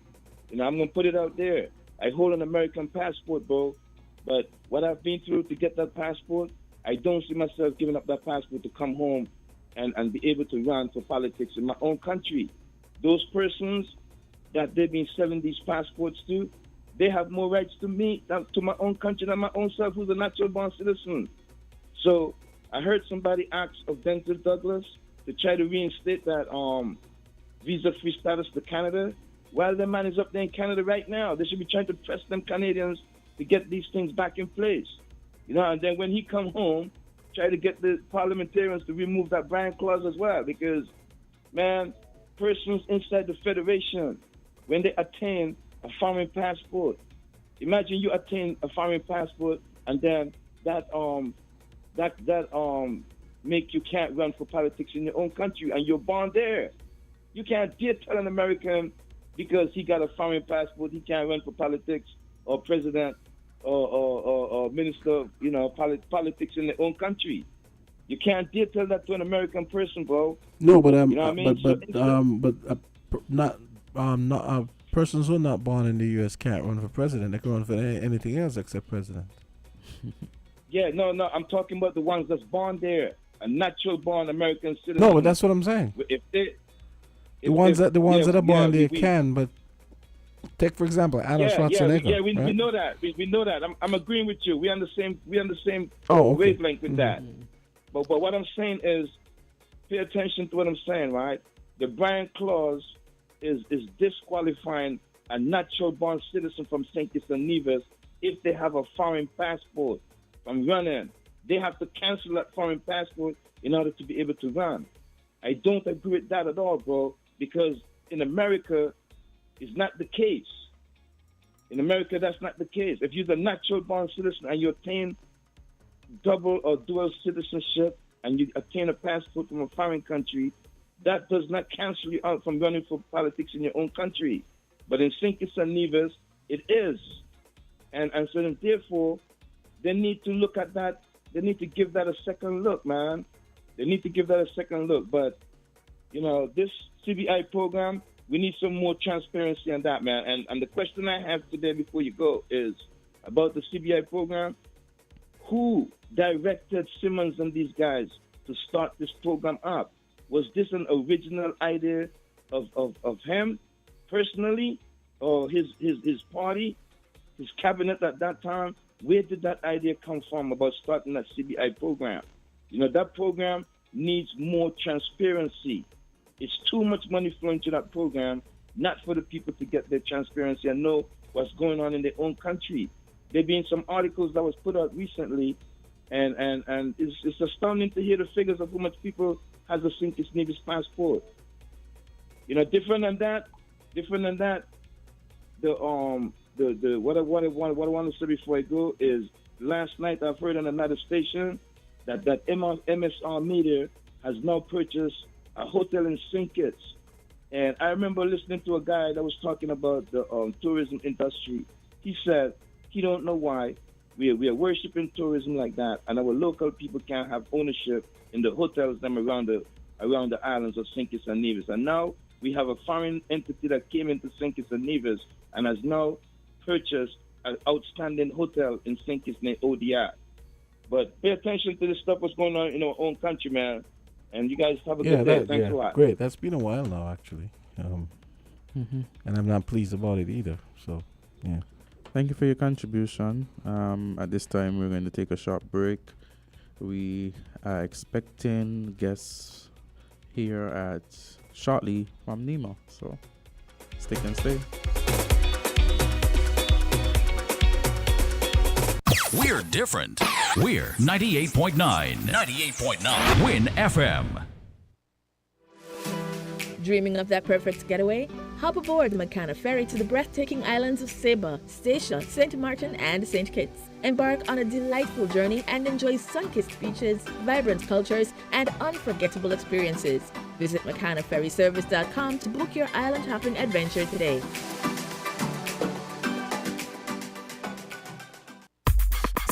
I'm gonna put it out there. I hold an American passport, bro, but what I've been through to get that passport, I don't see myself giving up that passport to come home and be able to run for politics in my own country. Those persons that they've been selling these passports to, they have more rights to me, to my own country, than my own self, who's a natural-born citizen. So I heard somebody ask of Denzel Douglas to try to reinstate that visa-free status to Canada. While the man is up there in Canada right now, they should be trying to press them Canadians to get these things back in place. And then when he come home, try to get the parliamentarians to remove that Brian clause as well, because, man, persons inside the Federation, when they attain a foreign passport, imagine you attain a foreign passport and then that make you can't run for politics in your own country and you're born there. You can't dare tell an American because he got a foreign passport he can't run for politics or president or minister, politics in their own country. You can't dare tell that to an American person, bro. No, but persons who are not born in the U.S. can't run for president. They can run for anything else except president. Yeah, no, I'm talking about the ones that's born there, a natural-born American citizen. No, but that's what I'm saying. The ones that are born there can, but take for example Arnold Schwarzenegger. Yeah, we right? know that. We know that. I'm agreeing with you. We're on the same okay. wavelength with that. But what I'm saying is, pay attention to what I'm saying, right? The Brian clause is disqualifying a natural-born citizen from St. Kitts and Nevis if they have a foreign passport from running. They have to cancel that foreign passport in order to be able to run. I don't agree with that at all, bro, because in America, it's not the case. In America, that's not the case. If you're a natural-born citizen and you attain double or dual citizenship and you attain a passport from a foreign country, that does not cancel you out from running for politics in your own country. But in St. Kitts and Nevis, it is. And so then, therefore, they need to look at that. They need to give that a second look, man. They need to give that a second look. But, this CBI program, we need some more transparency on that, man. And the question I have today before you go is about the CBI program. Who directed Simmons and these guys to start this program up? Was this an original idea of him personally, or his party, his cabinet at that time? Where did that idea come from about starting that CBI program? You know, that program needs more transparency. It's too much money flowing to that program, not for the people to get their transparency and know what's going on in their own country. There been some articles that was put out recently, and it's astounding to hear the figures of how much people has a St. Kitts Nevis passport. You know, different than that, the what I want to say before I go is, last night I've heard on another station that MSR Media has now purchased a hotel in St. Kitts. And I remember listening to a guy that was talking about the tourism industry. He said he don't know why we are worshiping tourism like that, and our local people can't have ownership in the hotels them around the islands of St. Kitts and Nevis. And now we have a foreign entity that came into St. Kitts and Nevis and has now purchased an outstanding hotel in St. Kitts named ODI. But pay attention to the stuff that's going on in our own country, man. And you guys have a good day. Thanks a lot. Great. That's been a while now, actually. And I'm not pleased about it either. So, yeah. Thank you for your contribution. At this time, we're going to take a short break. We are expecting guests here at shortly from Nemo. So, stick and stay. We're different. We're 98.9. 98.9. Win FM. Dreaming of that perfect getaway? Hop aboard the McCann ferry to the breathtaking islands of Saba, Statia, St. Martin, and St. Kitts. Embark on a delightful journey and enjoy sun-kissed beaches, vibrant cultures, and unforgettable experiences. Visit McCannferryservice.com to book your island-hopping adventure today.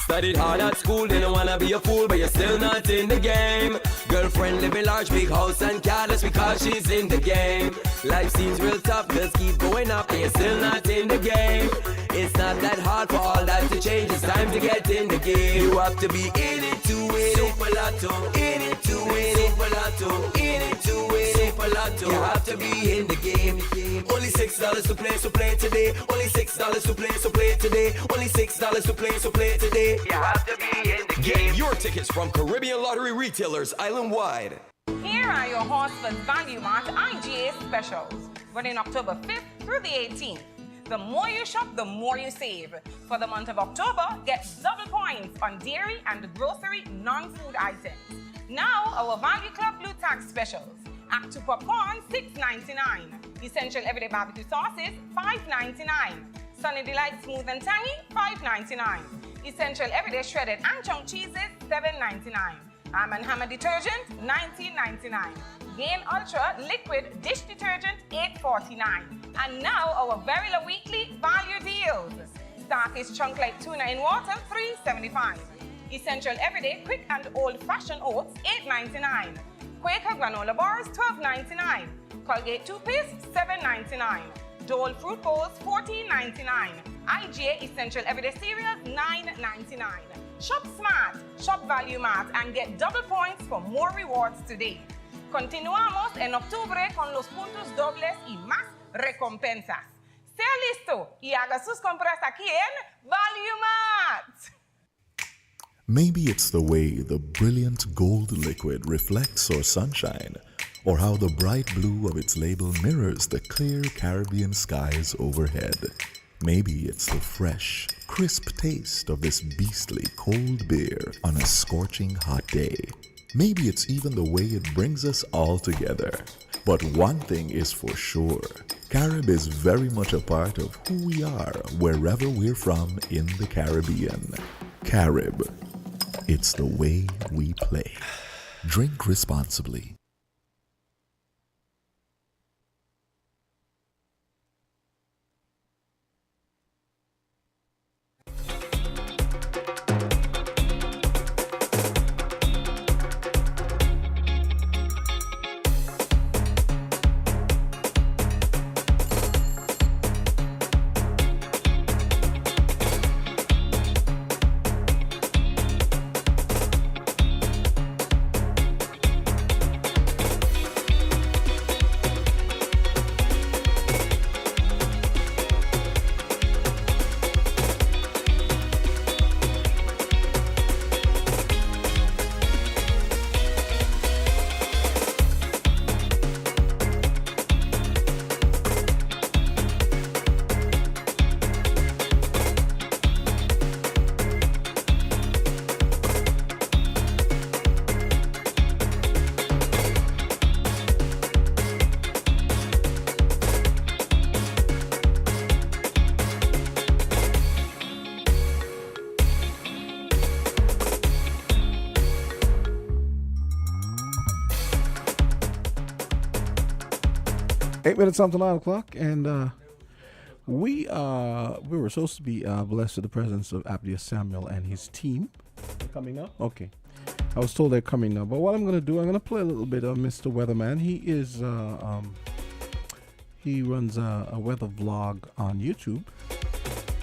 Studied hard at school, didn't wanna be a fool, but you're still not in the game. Girlfriend living large, big house and car, that's because she's in the game. Life seems real tough, bills keep going up, but you're still not in the game. It's not that hard for all that to change, it's time to get in the game. You have to be in it to win it, Super Lotto. In it to win it, Super Lotto. In it to win it, Super Lotto. You have to be in the game. Only $6 to play, so play today. Only $6 to play, so play today. Only $6 to play, so play today. You have to be in the game. Get your tickets from Caribbean Lottery retailers island-wide. Here are your Horseman's Value Mart IGA specials, running October 5th through the 18th. The more you shop, the more you save. For the month of October, get double points on dairy and grocery non-food items. Now, our Value Club Blue Tag specials. Act 2 popcorn, $6.99. Essential Everyday Barbecue sauces, $5.99. Sunny Delight Smooth and Tangy, $5.99. Essential Everyday Shredded and Chunk Cheeses, $7.99. Arm & Hammer Detergent, $19.99. Gain Ultra Liquid Dish Detergent, $8.49. And now our very low weekly value deals. Starfish Chunk Light Tuna in Water, $3.75. Essential Everyday Quick and Old Fashioned Oats, $8.99. Quaker Granola Bars, $12.99. Colgate Toothpaste, $7.99. Dole Fruit Bowls, $14.99. IGA Essential Everyday Cereals, $9.99. Shop smart, shop Value Mart, and get double points for more rewards today. Continuamos en octubre con los puntos dobles y más recompensas. Sea listo y haga sus compras aquí en Value Mart. Maybe it's the way the brilliant gold liquid reflects our sunshine, or how the bright blue of its label mirrors the clear Caribbean skies overhead. Maybe it's the fresh, crisp taste of this beastly cold beer on a scorching hot day. Maybe it's even the way it brings us all together. But one thing is for sure, Carib is very much a part of who we are wherever we're from in the Caribbean. Carib, it's the way we play. Drink responsibly. 8 minutes after 9 o'clock, and we were supposed to be blessed with the presence of Abdias Samuel and his team. They're coming up? Okay. I was told they're coming now, but what I'm going to do, I'm going to play a little bit of Mr. Weatherman. He is, he runs a weather vlog on YouTube,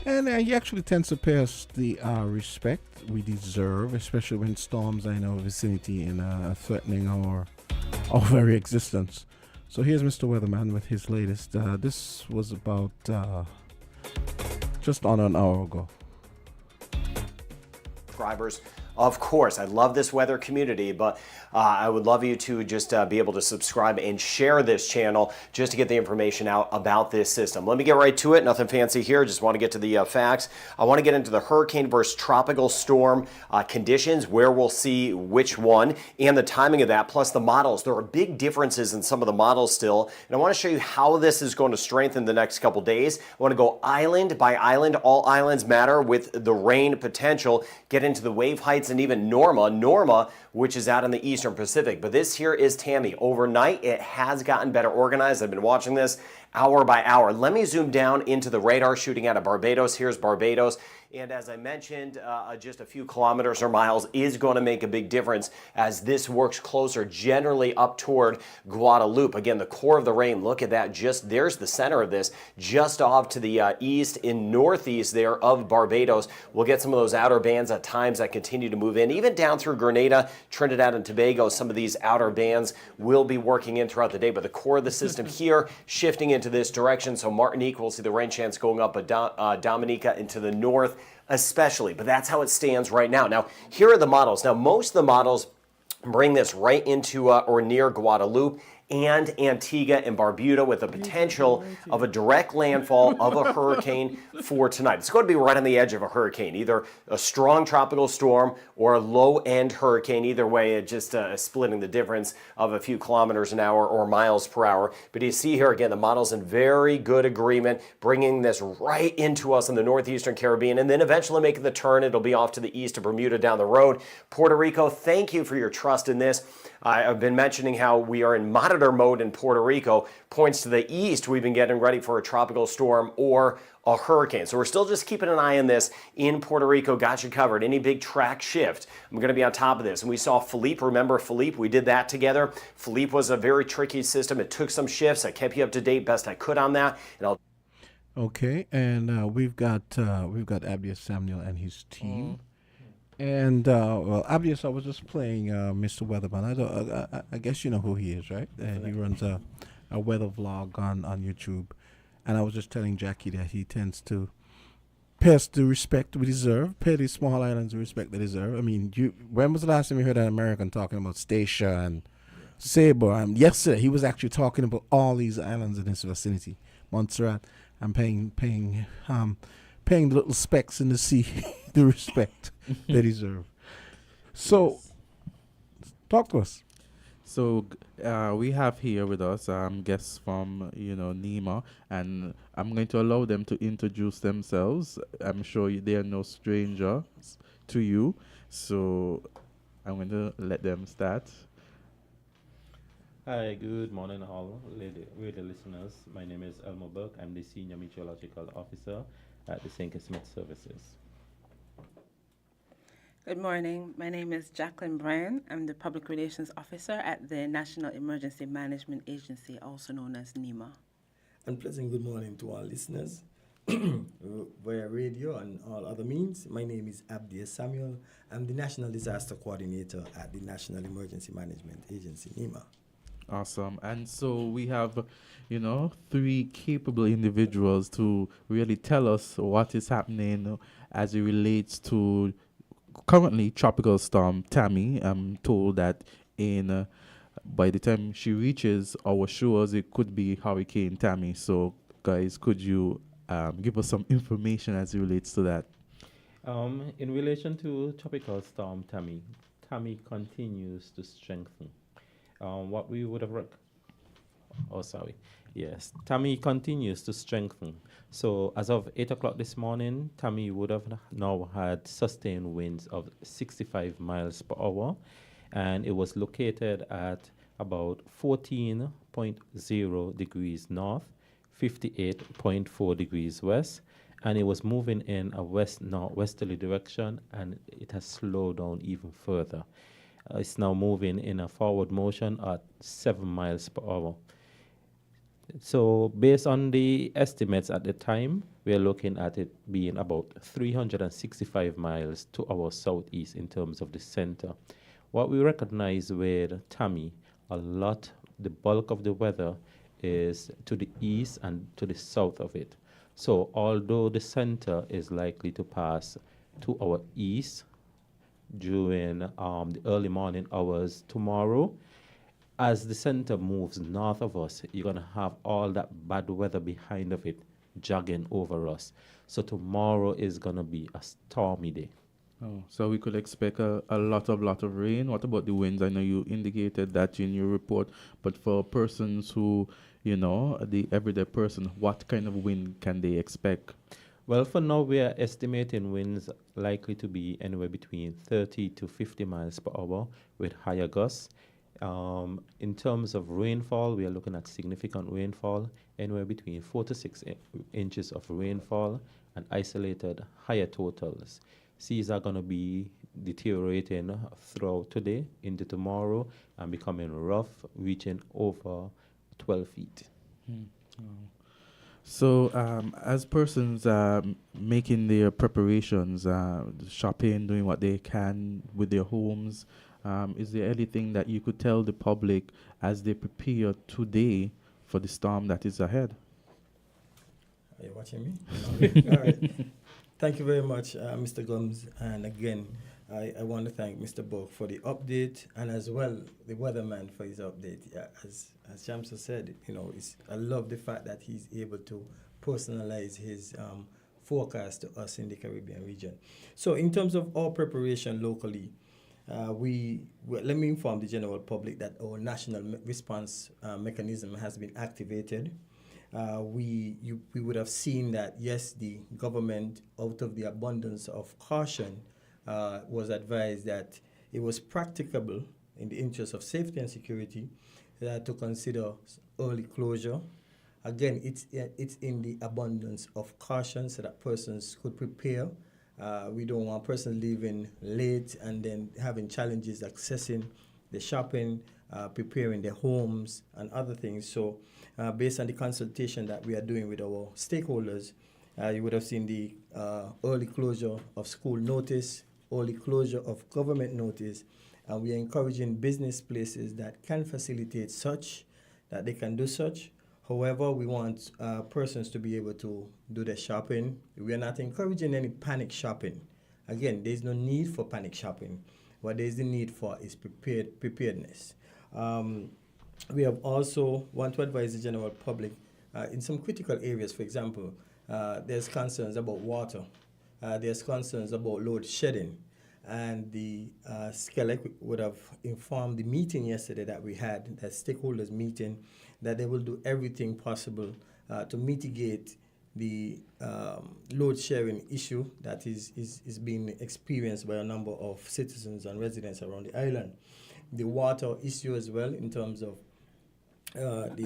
and he actually tends to pay us the respect we deserve, especially when storms are in our vicinity and threatening our very existence. So here's Mr. Weatherman with his latest. This was about just on an hour ago. Subscribers. Of course, I love this weather community, but I would love you to just be able to subscribe and share this channel just to get the information out about this system. Let me get right to it. Nothing fancy here. Just want to get to the facts. I want to get into the hurricane versus tropical storm conditions, where we'll see which one, and the timing of that, plus the models. There are big differences in some of the models still, and I want to show you how this is going to strengthen the next couple days. I want to go island by island. All islands matter with the rain potential. Get into the wave heights and even Norma, which is out in the eastern Pacific. But this here is Tammy. Overnight, it has gotten better organized. I've been watching this hour by hour. Let me zoom down into the radar shooting out of Barbados. Here's Barbados. And as I mentioned, just a few kilometers or miles is going to make a big difference as this works closer generally up toward Guadeloupe. Again, the core of the rain, look at that. Just there's the center of this, just off to the east and northeast there of Barbados. We'll get some of those outer bands at times that continue to move in, even down through Grenada, Trinidad and Tobago. Some of these outer bands will be working in throughout the day, but the core of the system here shifting into this direction. So Martinique will see the rain chance going up, but Dominica into the north especially, but that's how it stands right now. Now, here are the models. Now, most of the models bring this right into or near Guadeloupe and Antigua and Barbuda with the potential of a direct landfall of a hurricane for tonight. It's going to be right on the edge of a hurricane, either a strong tropical storm or a low-end hurricane. Either way, it just splitting the difference of a few kilometers an hour or miles per hour. But you see here, again, the model's in very good agreement, bringing this right into us in the northeastern Caribbean, and then eventually making the turn. It'll be off to the east of Bermuda down the road. Puerto Rico, thank you for your trust in this. I've been mentioning how we are in monitor mode in Puerto Rico. Points to the east, we've been getting ready for a tropical storm or a hurricane. So we're still just keeping an eye on this in Puerto Rico. Got you covered. Any big track shift, I'm going to be on top of this. And we saw Philippe. Remember Philippe? We did that together. Philippe was a very tricky system. It took some shifts. I kept you up to date best I could on that. And I'll. Okay, and we've got Abdias Samuel and his team. And well, obviously, I was just playing Mr. Weatherman. I guess you know who he is, right? He runs a weather vlog on YouTube. And I was just telling Jackie that he tends to pay us the respect we deserve, pay these small islands the respect they deserve. I mean, when was the last time you heard an American talking about Statia and Sabre? Yesterday, he was actually talking about all these islands in his vicinity. Montserrat, I'm paying the little specks in the sea the respect they deserve. So, talk to us. So we have here with us guests from NEMA, and I'm going to allow them to introduce themselves. I'm sure they are no strangers to you, so I'm going to let them start. Hi, good morning all radio listeners. My name is Elmo Burke. I'm the Senior Meteorological Officer at the St. Kitts Met Services. Good morning. My name is Jacqueline Bryan. I'm the Public Relations Officer at the National Emergency Management Agency, also known as NEMA. And pleasant good morning to all listeners via radio and all other means. My name is Abdias Samuel. I'm the National Disaster Coordinator at the National Emergency Management Agency, NEMA. Awesome. And so we have, three capable individuals to really tell us what is happening as it relates to currently Tropical Storm Tammy. I'm told that by the time she reaches our shores, it could be Hurricane Tammy. So, guys, could you give us some information as it relates to that? In relation to Tropical Storm Tammy continues to strengthen. What we would have Tammy continues to strengthen. So as of 8 o'clock this morning, Tammy would have now had sustained winds of 65 miles per hour, and it was located at about 14.0 degrees north, 58.4 degrees west, and it was moving in a west-northwesterly direction, and it has slowed down even further. It's now moving in a forward motion at 7 miles per hour. So based on the estimates at the time, we are looking at it being about 365 miles to our southeast in terms of the center. What we recognize with Tammy, the bulk of the weather is to the east and to the south of it. So although the center is likely to pass to our east during the early morning hours tomorrow, as the center moves north of us, you're going to have all that bad weather behind of it jogging over us. So tomorrow is going to be a stormy day. Oh, so we could expect a lot of rain. What about the winds? I know you indicated that in your report, but for persons who, the everyday person, what kind of wind can they expect? Well, for now, we are estimating winds likely to be anywhere between 30 to 50 miles per hour with higher gusts. In terms of rainfall, we are looking at significant rainfall, anywhere between 4 to 6 inches of rainfall and isolated higher totals. Seas are going to be deteriorating throughout today into tomorrow and becoming rough, reaching over 12 feet. So, as persons making their preparations, shopping, doing what they can with their homes, is there anything that you could tell the public as they prepare today for the storm that is ahead? Are you watching me? All right. Thank you very much, Mr. Gumbs. And again, I want to thank Mr. Borg for the update, and as well the weatherman for his update. Yeah, as Shamsa said, I love the fact that he's able to personalize his forecast to us in the Caribbean region. So in terms of our preparation locally, let me inform the general public that our national response mechanism has been activated. We would have seen that, yes, the government, out of the abundance of caution, was advised that it was practicable in the interest of safety and security to consider early closure. Again, it's in the abundance of caution so that persons could prepare. We don't want persons leaving late and then having challenges accessing the shopping, preparing their homes and other things. So based on the consultation that we are doing with our stakeholders, you would have seen the early closure of school notice, early closure of government notice, and we are encouraging business places that can facilitate such, that they can do such. However, we want persons to be able to do their shopping. We are not encouraging any panic shopping. Again, there's no need for panic shopping. What there is the need for is preparedness. We have also want to advise the general public in some critical areas. For example, there's concerns about water. There's concerns about load shedding. And the SCELEC would have informed the meeting yesterday that we had, that stakeholders meeting, that they will do everything possible to mitigate the load sharing issue that is being experienced by a number of citizens and residents around the island. The water issue as well, in terms of the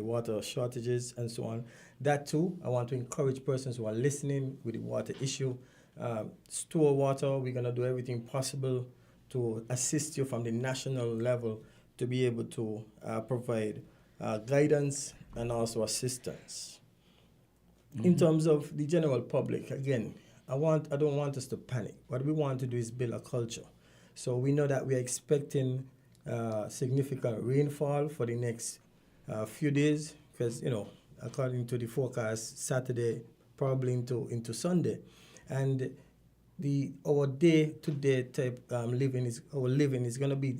water shortages and so on. That too, I want to encourage persons who are listening with the water issue. Store water. We're going to do everything possible to assist you from the national level to be able to provide guidance and also assistance. Mm-hmm. In terms of the general public, again, I don't want us to panic. What we want to do is build a culture. So we know that we are expecting significant rainfall for the next few days, because according to the forecast, Saturday probably into Sunday. And our day-to-day type living is going to be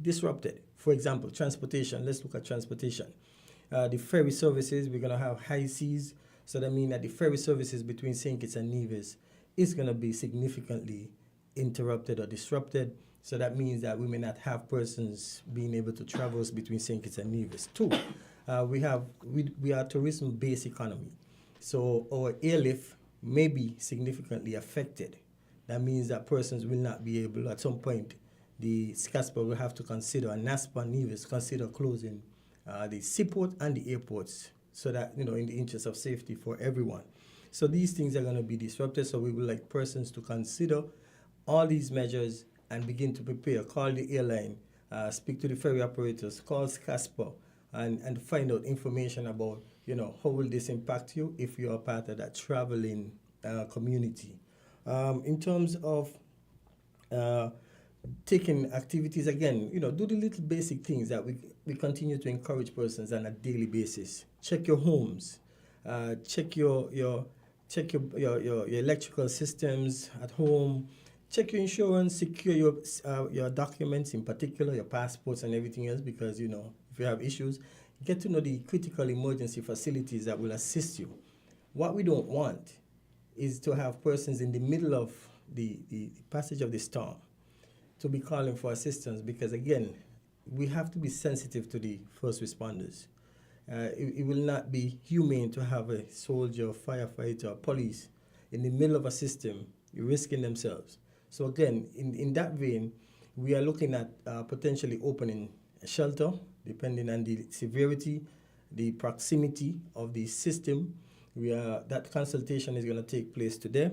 disrupted. For example, transportation. Let's look at transportation. The ferry services, we're going to have high seas, so that means that the ferry services between St. Kitts and Nevis is going to be significantly interrupted or disrupted. So that means that we may not have persons being able to travel between St. Kitts and Nevis. Two, we are a tourism-based economy, so our airlift may be significantly affected. That means that persons will not be able at some point the SCASPA will have to consider, and NASPA and NEVIS consider closing the seaport and the airports so that, in the interest of safety for everyone. So these things are going to be disrupted, so we would like persons to consider all these measures and begin to prepare. Call the airline, speak to the ferry operators, call SCASPA, and find out information about, how will this impact you if you are part of that traveling community. In terms of taking activities, again, do the little basic things that we continue to encourage persons on a daily basis. Check your homes, check your electrical systems at home, check your insurance, secure your documents, in particular your passports and everything else, because if you have issues, get to know the critical emergency facilities that will assist you. What we don't want is to have persons in the middle of the passage of the storm to be calling for assistance, because again, we have to be sensitive to the first responders. It will not be humane to have a soldier, firefighter, or police in the middle of a system risking themselves. So again, in that vein, we are looking at potentially opening a shelter, depending on the severity, the proximity of the system. That consultation is going to take place today.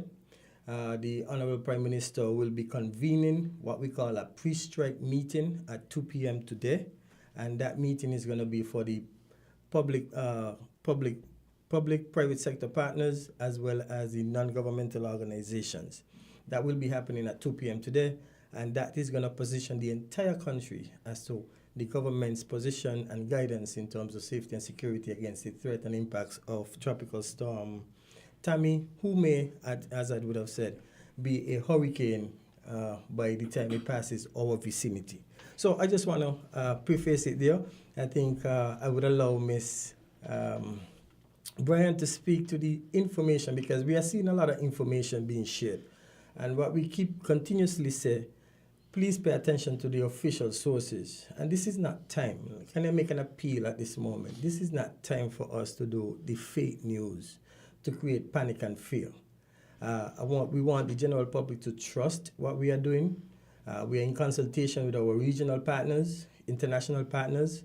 The Honorable Prime Minister will be convening what we call a pre-strike meeting at 2 p.m. today, and that meeting is going to be for the public-private sector partners as well as the non-governmental organizations. That will be happening at 2 p.m. today, and that is going to position the entire country as to the government's position and guidance in terms of safety and security against the threat and impacts of Tropical Storm Tammy, who may, as Azard would have said, be a hurricane by the time it passes our vicinity. So I just want to preface it there. I think I would allow Ms. Brian to speak to the information, because we are seeing a lot of information being shared. And what we keep continuously say, please pay attention to the official sources. And this is not time. Can I make an appeal at this moment? This is not time for us to do the fake news to create panic and fear. We want the general public to trust what we are doing. We are in consultation with our regional partners, international partners.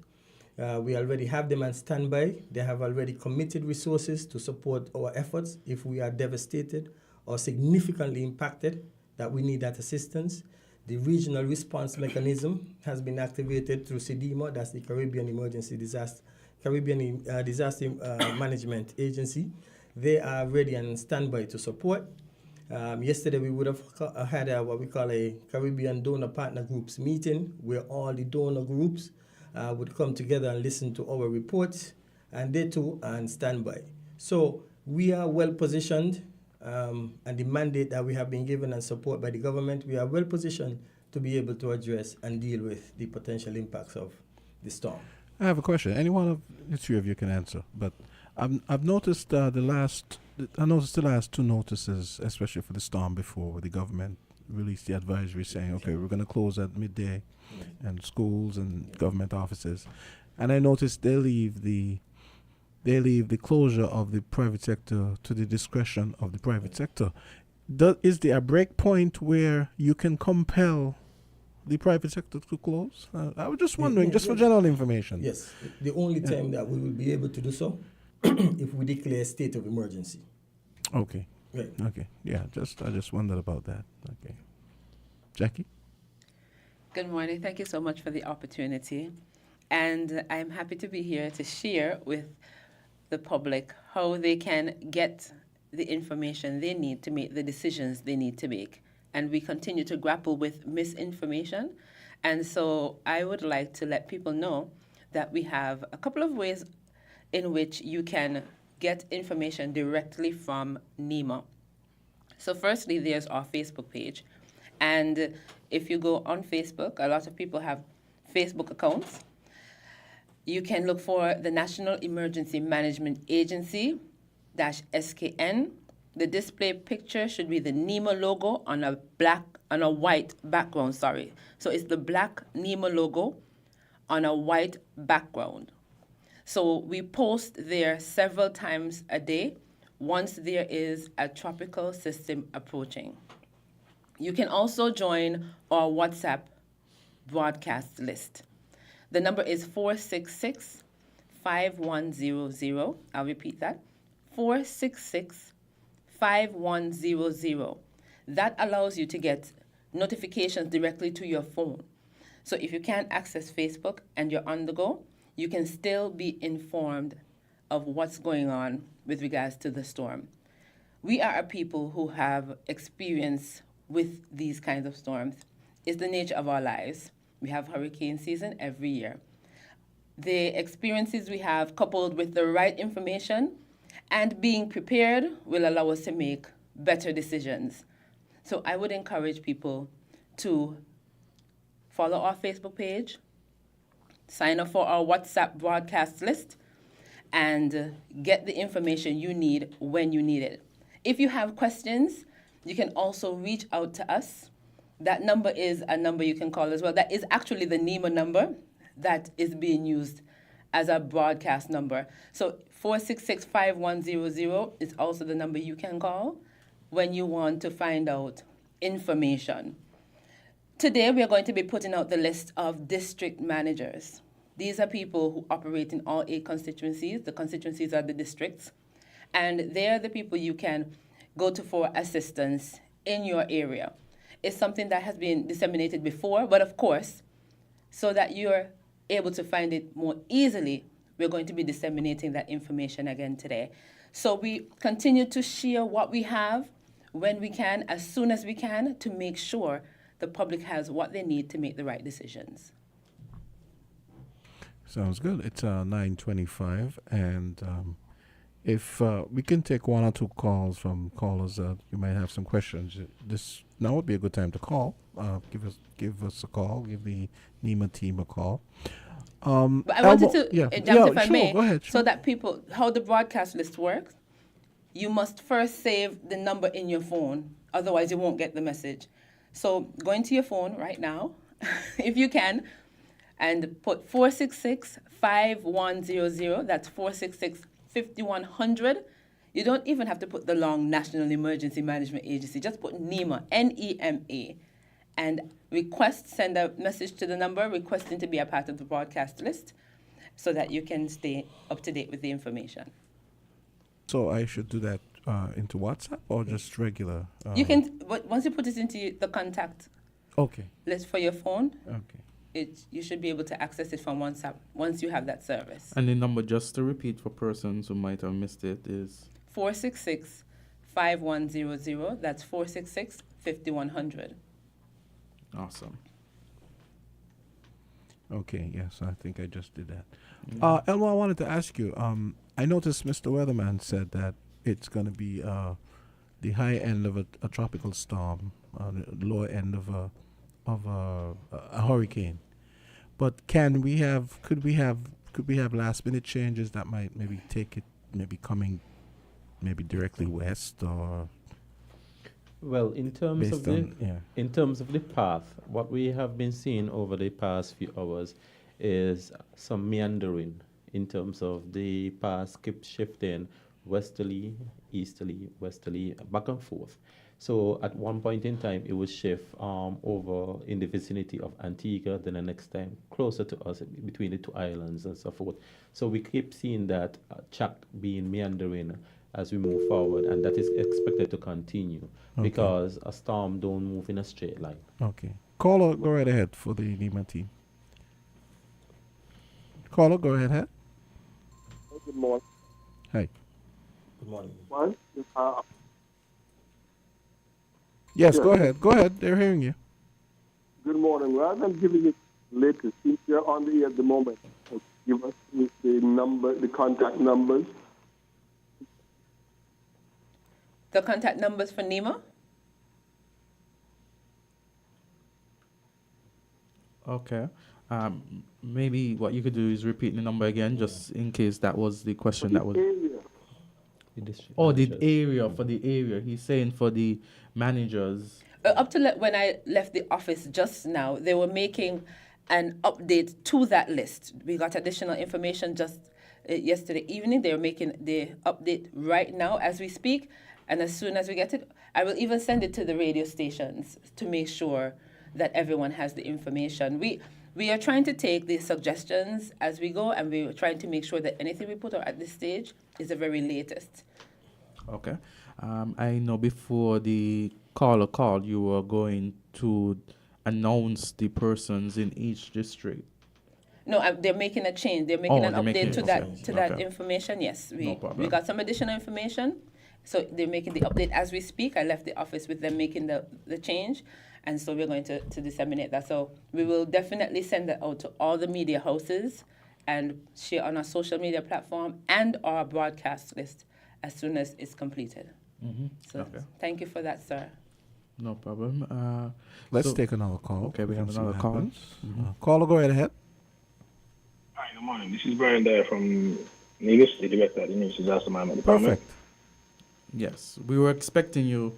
We already have them on standby. They have already committed resources to support our efforts if we are devastated or significantly impacted, that we need that assistance. The regional response mechanism has been activated through CDEMA, that's the Caribbean Disaster Management Agency. They are ready and standby to support. Yesterday, we would have had what we call a Caribbean Donor Partner Groups meeting, where all the donor groups would come together and listen to our reports, and they too are on standby. So we are well positioned, and the mandate that we have been given and support by the government, we are well positioned to be able to address and deal with the potential impacts of the storm. I have a question. Any one of the three of you can answer, but I've noticed the last two notices, especially for the storm before, where the government released the advisory saying, okay, we're going to close at midday, and schools and government offices, and I noticed they leave the closure of the private sector to the discretion of the private sector. Is there a break point where you can compel the private sector to close? I was just wondering, for general information. Yes, the only time that we will be able to do so if we declare a state of emergency. Okay. Right. Okay. Yeah, I just wondered about that. Okay. Jackie? Good morning. Thank you so much for the opportunity. And I'm happy to be here to share with the public how they can get the information they need to make the decisions they need to make. And we continue to grapple with misinformation. And so I would like to let people know that we have a couple of ways in which you can get information directly from NEMA. So firstly, there's our Facebook page. And if you go on Facebook, a lot of people have Facebook accounts. You can look for the National Emergency Management Agency -SKN. The display picture should be the NEMA logo on a white background, So it's the black NEMA logo on a white background. So we post there several times a day once there is a tropical system approaching. You can also join our WhatsApp broadcast list. The number is 466-5100. I'll repeat that. 466-5100. That allows you to get notifications directly to your phone. So if you can't access Facebook and you're on the go, you can still be informed of what's going on with regards to the storm. We are a people who have experience with these kinds of storms. It's the nature of our lives. We have hurricane season every year. The experiences we have, coupled with the right information and being prepared, will allow us to make better decisions. So I would encourage people to follow our Facebook page, sign up for our WhatsApp broadcast list, and get the information you need when you need it. If you have questions, you can also reach out to us. That number is a number you can call as well. That is actually the NEMA number that is being used as a broadcast number. So 466-5100 is also the number you can call when you want to find out information. Today, we are going to be putting out the list of district managers. These are people who operate in all 8 constituencies. The constituencies are the districts. And they are the people you can go to for assistance in your area. It's something that has been disseminated before, but of course, so that you're able to find it more easily, we're going to be disseminating that information again today. So we continue to share what we have when we can, as soon as we can, to make sure the public has what they need to make the right decisions. Sounds good. It's 9:25, and if we can take 1 or 2 calls from callers, you might have some questions. This now would be a good time to call. Give us a call. Give the NEMA team a call. But I wanted to jump, if I may, go ahead, so that people, how the broadcast list works, you must first save the number in your phone, otherwise you won't get the message. So go into your phone right now, if you can, and put 466-5100. That's 466-5100. You don't even have to put the long National Emergency Management Agency. Just put NEMA, N-E-M-A, and send a message to the number requesting to be a part of the broadcast list so that you can stay up to date with the information. So I should do that into WhatsApp or just regular? You can, once you put it into the contact list for your phone, you should be able to access it from WhatsApp once you have that service. And the number, just to repeat for persons who might have missed it, is 466-5100. That's 466-5100. Awesome. Okay, yes, I think I just did that. Elmo, I wanted to ask you, I noticed Mr. Weatherman said that it's going to be the high end of a tropical storm, the lower end of a hurricane. But could we have last minute changes that might maybe take it, maybe coming directly west, or? Well, in terms of the path, what we have been seeing over the past few hours is some meandering in terms of the path keep shifting westerly, easterly, westerly, back and forth. So at one point in time, it would shift over in the vicinity of Antigua, then the next time closer to us between the 2 islands and so forth. So we keep seeing that track being meandering as we move forward, and that is expected to continue because a storm don't move in a straight line. Okay. Caller, go right ahead for the NEMA team. Caller, go ahead. Good morning. Hi. Good morning. Yes, go ahead. Go ahead. They're hearing you. Good morning. Rather than giving it latest, since you're on the air at the moment, give us the contact numbers. The contact numbers for NEMA? Okay. Maybe what you could do is repeat the number again, just in case that was the question that was. The area, for the area. He's saying for the managers. Up to when I left the office just now, they were making an update to that list. We got additional information just yesterday evening. They're making the update right now as we speak. And as soon as we get it, I will even send it to the radio stations to make sure that everyone has the information. We are trying to take the suggestions as we go, and we're trying to make sure that anything we put out at this stage is the very latest. Okay. I know before the caller called, you were going to announce the persons in each district. No, they're making a change. They're making an update to that Okay. information. Yes, No we problem. got some additional information, so they're making the update as we speak. I left the office with them making the change, and so we're going to disseminate that. So we will definitely send that out to all the media houses and share on our social media platform and our broadcast list as soon as it's completed. So thank you for that, sir. No problem. Let's take another call. Okay, we have and see another what call. happens. Caller, go right ahead. Hi, good morning. This is Brian Dyer from Nevis, the director at the Nevis Disaster Management Department. Perfect. Yes, we were expecting you.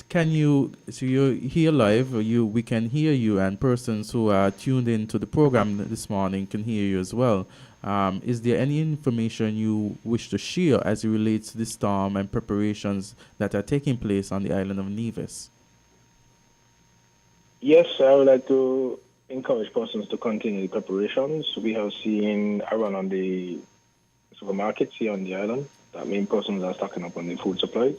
Can you, so you're here live, we can hear you, and persons who are tuned in to the program this morning can hear you as well. Is there any information you wish to share as it relates to the storm and preparations that are taking place on the island of Nevis? Yes, I would like to encourage persons to continue the preparations. We have seen a run on the supermarkets here on the island. That means persons are stocking up on the food supplies.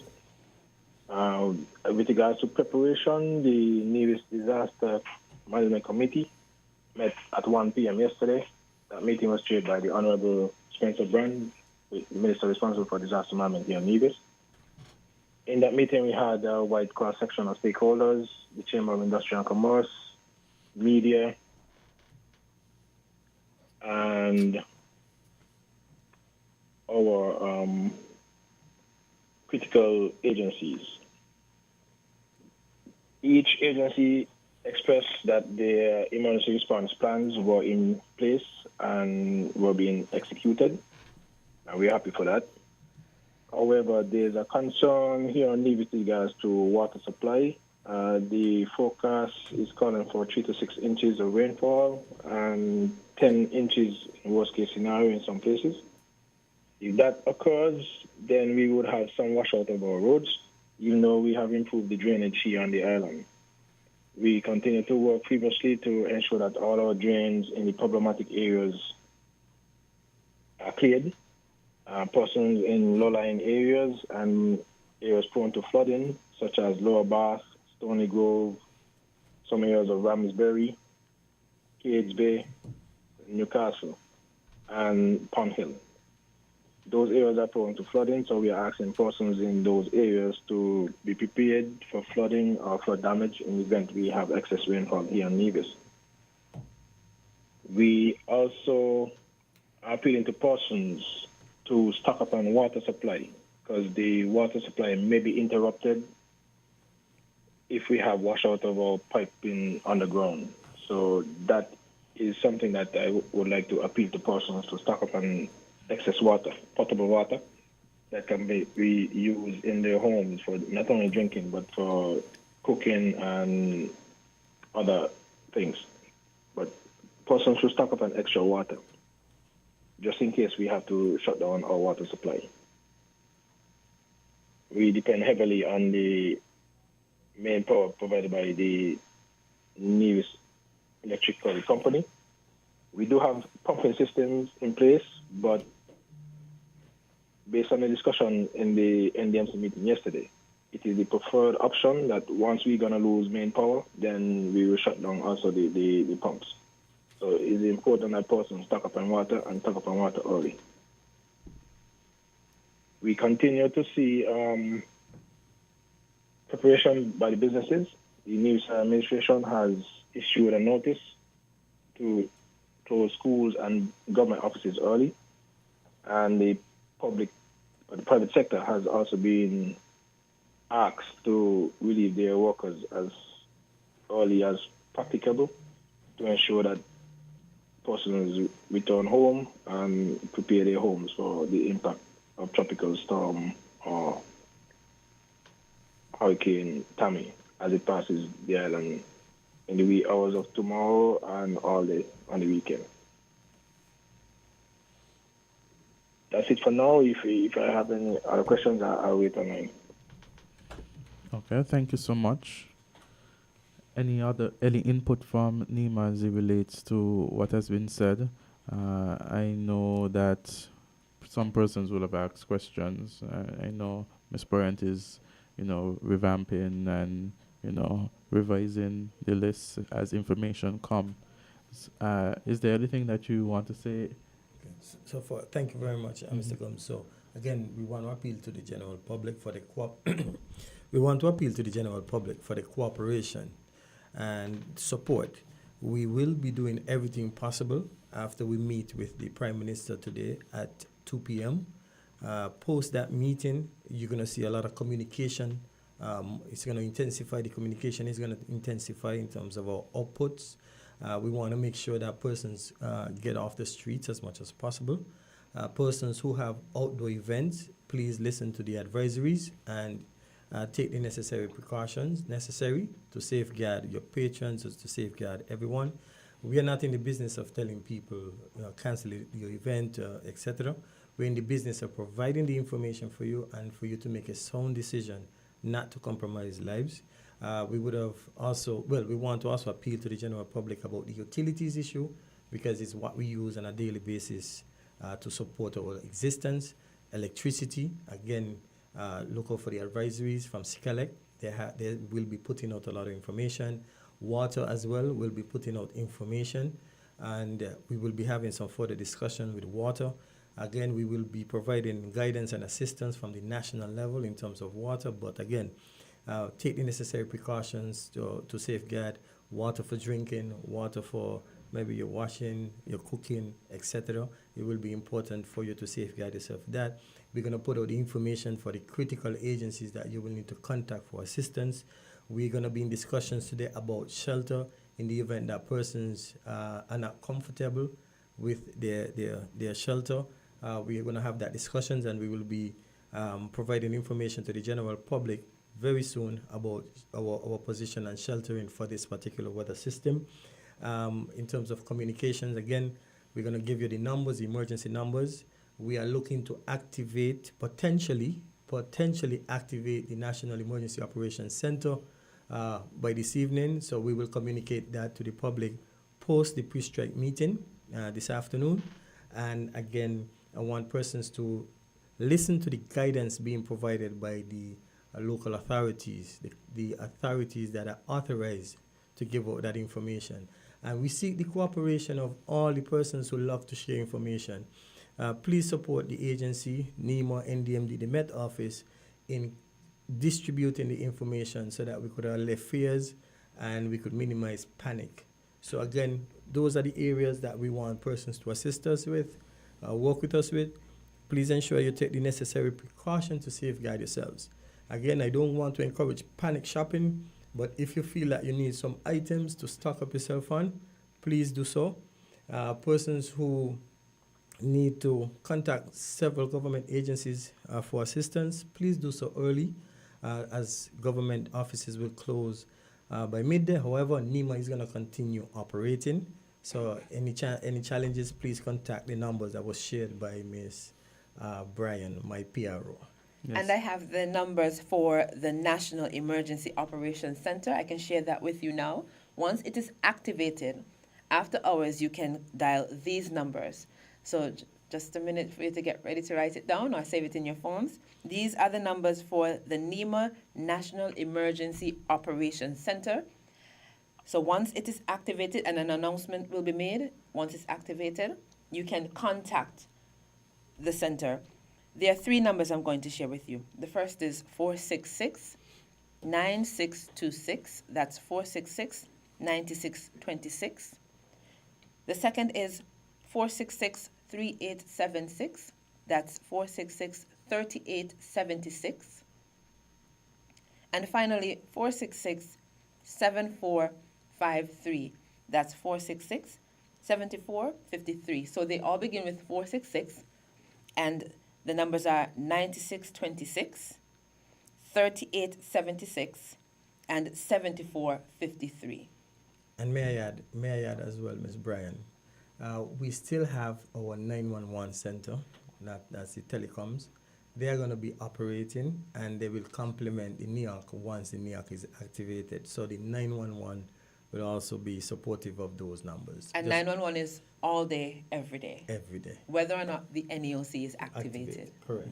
With regards to preparation, the Nevis Disaster Management Committee met at 1 p.m. yesterday. That meeting was chaired by the Honorable Spencer Brand, the Minister responsible for disaster management here in Nevis. In that meeting, we had a wide cross-section of stakeholders, the Chamber of Industry and Commerce, media, and our critical agencies. Each agency expressed that their emergency response plans were in place and were being executed, and we're happy for that. However, there's a concern here on Nevis with regards to water supply. The forecast is calling for 3 to 6 inches of rainfall and 10 inches in worst case scenario in some places. If that occurs, then we would have some washout of our roads, even though we have improved the drainage here on the island. We continue to work feverishly to ensure that all our drains in the problematic areas are cleared. Persons in low-lying areas and areas prone to flooding, such as Lower Bath, Stony Grove, some areas of Ramsbury, Cades Bay, Newcastle, and Pond Hill. Those areas are prone to flooding, so we are asking persons in those areas to be prepared for flooding or flood damage in the event we have excess rainfall here in Nevis. We also are appealing to persons to stock up on water supply, because the water supply may be interrupted if we have washout of our piping underground. So that is something that I would like to appeal to persons to stock up on excess water, potable water, that can be used in their homes for not only drinking, but for cooking and other things. But persons should stock up on extra water, just in case we have to shut down our water supply. We depend heavily on the main power provided by the Nevis Electrical Company. We do have pumping systems in place, but based on the discussion in the NDMC meeting yesterday, it is the preferred option that once we're going to lose main power, then we will shut down also the pumps. So it's important that persons stock up on water and stock up on water early. We continue to see preparation by the businesses. The Nevis administration has issued a notice to close schools and government offices early, and the private sector has also been asked to relieve their workers as early as practicable to ensure that persons return home and prepare their homes for the impact of tropical storm or Hurricane Tammy as it passes the island in the wee hours of tomorrow and all day on the weekend. That's it for now. If I have any other questions, I'll wait online. Okay, thank you so much. any input from Nima as it relates to what has been said? I know that some persons will have asked questions. I know Ms. Bryant is, revamping and, revising the list as information comes. Is there anything that you want to say? Okay. Thank you very much, Mr. Gumbs. So again, we want to appeal to the general public for the cooperation and support. We will be doing everything possible after we meet with the Prime Minister today at 2 p.m. Post that meeting, you're going to see a lot of communication. It's going to intensify. The communication is going to intensify in terms of our outputs. We want to make sure that persons get off the streets as much as possible. Persons who have outdoor events, please listen to the advisories and take the necessary precautions necessary to safeguard your patrons, to safeguard everyone. We are not in the business of telling people cancel your event, etc. We're in the business of providing the information for you and for you to make a sound decision not to compromise lives. We want to also appeal to the general public about the utilities issue because it's what we use on a daily basis to support our existence. Electricity, again, look out for the advisories from SICALEC. They will be putting out a lot of information. Water as well will be putting out information, and we will be having some further discussion with water. Again, we will be providing guidance and assistance from the national level in terms of water, but again, take the necessary precautions to safeguard water for drinking, water for maybe your washing, your cooking, etc. It will be important for you to safeguard yourself for that. We're going to put out the information for the critical agencies that you will need to contact for assistance. We're going to be in discussions today about shelter in the event that persons are not comfortable with their shelter. We're going to have that discussions, and we will be providing information to the general public very soon about our position on sheltering for this particular weather system. In terms of communications, again, we're going to give you the numbers, the emergency numbers. We are looking to potentially activate the National Emergency Operations Center by this evening. So we will communicate that to the public post the pre-strike meeting this afternoon. And again, I want persons to listen to the guidance being provided by the local authorities, the authorities that are authorized to give out that information. And we seek the cooperation of all the persons who love to share information. Please support the agency, NEMA, NDMD, the Met Office, in distributing the information so that we could allay fears and we could minimize panic. So again, those are the areas that we want persons to assist us with, work with us with. Please ensure you take the necessary precaution to safeguard yourselves. Again, I don't want to encourage panic shopping, but if you feel that you need some items to stock up yourself on, please do so. Persons who need to contact several government agencies for assistance, please do so early, as government offices will close by midday. However, NEMA is going to continue operating. So any challenges, please contact the numbers that was shared by Ms. Brian, my PRO. Yes. And I have the numbers for the National Emergency Operations Center. I can share that with you now. Once it is activated, after hours, you can dial these numbers. So just a minute for you to get ready to write it down or save it in your phones. These are the numbers for the NEMA National Emergency Operations Center. So once it is activated, and an announcement will be made, once it's activated, you can contact the center. There are three numbers I'm going to share with you. The first is 466-9626. That's 466-9626. The second is 466-3876. That's 466-3876. And finally, 466-7453. That's 466-7453. So they all begin with 466, and the numbers are 9626, 3876, and 7453. And may I add as well, Ms. Brian, we still have our 911 center, that's the telecoms. they are going to be operating, and they will complement the NEOC once the NEOC is activated. So the 911 will also be supportive of those numbers. And 911 is all day, every day. Every day. Whether or not the NEOC is activated. Correct.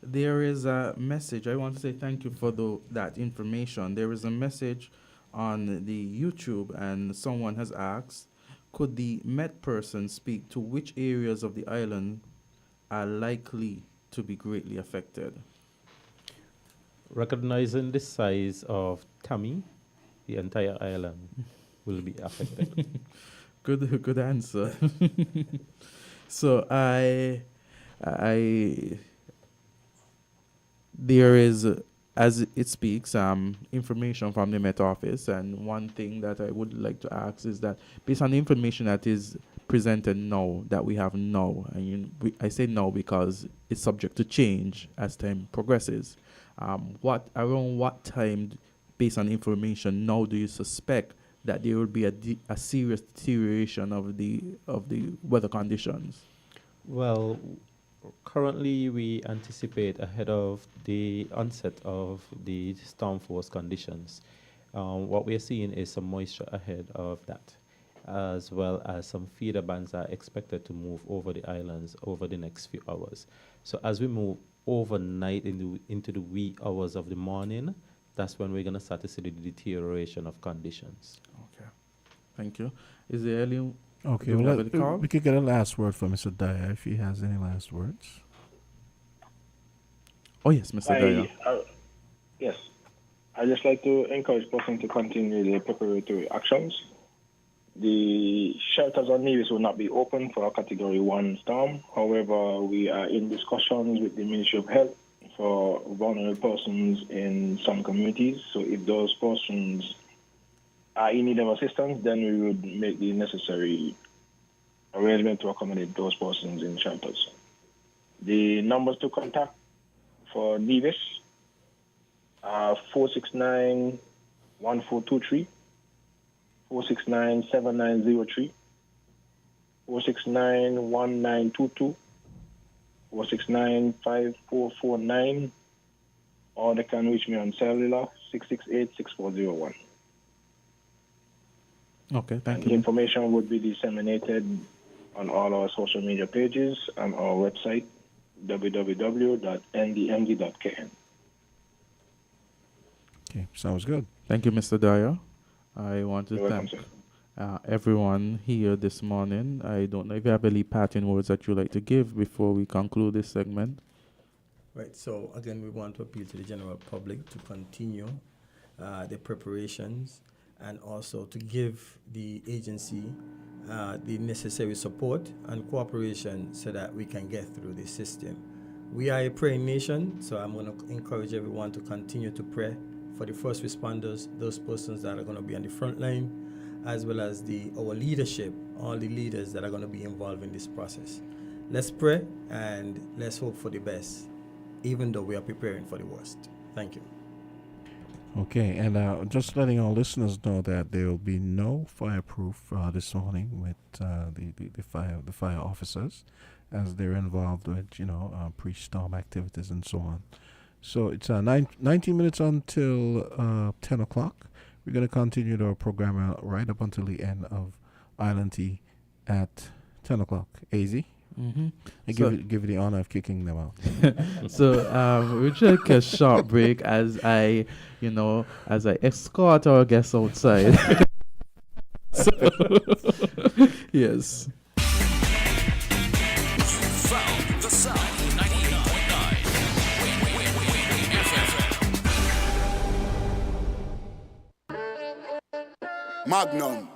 There is a message. I want to say thank you for that information. There is a message on the YouTube, and someone has asked, could the Met person speak to which areas of the island are likely to be greatly affected? Recognizing the size of Tammy, the entire island will be affected. Good answer. So there is, as it speaks, information from the Met Office, and one thing that I would like to ask is that based on the information that is presented now, that we have now, and I say now because it's subject to change as time progresses, around what time, based on information now, do you suspect that there will be a serious deterioration of the weather conditions? Well, currently we anticipate ahead of the onset of the storm force conditions. What we are seeing is some moisture ahead of that, as well as some feeder bands are expected to move over the islands over the next few hours. So as we move overnight into the wee hours of the morning, that's when we're going to start to see the deterioration of conditions. Okay, thank you. Is there any? Okay, well, we could get a last word from Mr. Dyer if he has any last words. Oh yes, Mr. Dyer. Yes, I'd just like to encourage persons to continue the preparatory actions. The shelters on Nevis will not be open for a Category 1 storm. However, we are in discussions with the Ministry of Health for vulnerable persons in some communities. So if those persons are in need of assistance, then we would make the necessary arrangement to accommodate those persons in shelters. The numbers to contact for Nevis are 469-1423, 469-7903, 469-1922, 469-5449, or they can reach me on cellular 668-6401. Okay, thank you. The information would be disseminated on all our social media pages and our website, www.ndmd.kn. Okay, sounds good. Thank you, Mr. Dyer. I want to thank everyone here this morning. I don't know if you have any parting words that you'd like to give before we conclude this segment. Right, so again, we want to appeal to the general public to continue the preparations and also to give the agency the necessary support and cooperation so that we can get through the system. We are a praying nation, so I'm going to encourage everyone to continue to pray for the first responders, those persons that are going to be on the front line, as well as our leadership, all the leaders that are going to be involved in this process. Let's pray and let's hope for the best, even though we are preparing for the worst. Thank you. Okay, and just letting our listeners know that there will be no fireproof this morning with the fire officers, as they're involved with pre-storm activities and so on. So it's 19 minutes until 10 o'clock. We're going to continue our program right up until the end of Island Tea at 10 o'clock. AZ? Mm-hmm. I give you the honor of kicking them out. So we'll take a short break as I escort our guests outside. So, yes. Found the sound 98.9. Magnum,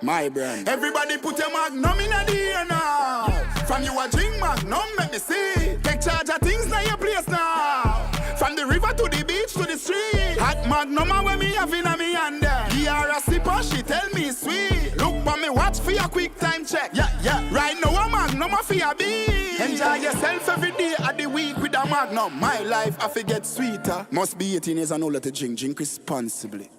my brand. Everybody put your Magnum in the air now. From you a drink Magnum, make me see. Take charge of things now your place now. From the river to the beach to the street. Hot Magnum when me have in a me hand there. Give her a sipper, she tell me sweet. Look for me watch for your quick time check. Yeah. Right now a Magnum for your beat. Enjoy yourself every day of the week with a Magnum. My life I forget sweeter. Must be 18 years and older to drink. Drink responsibly.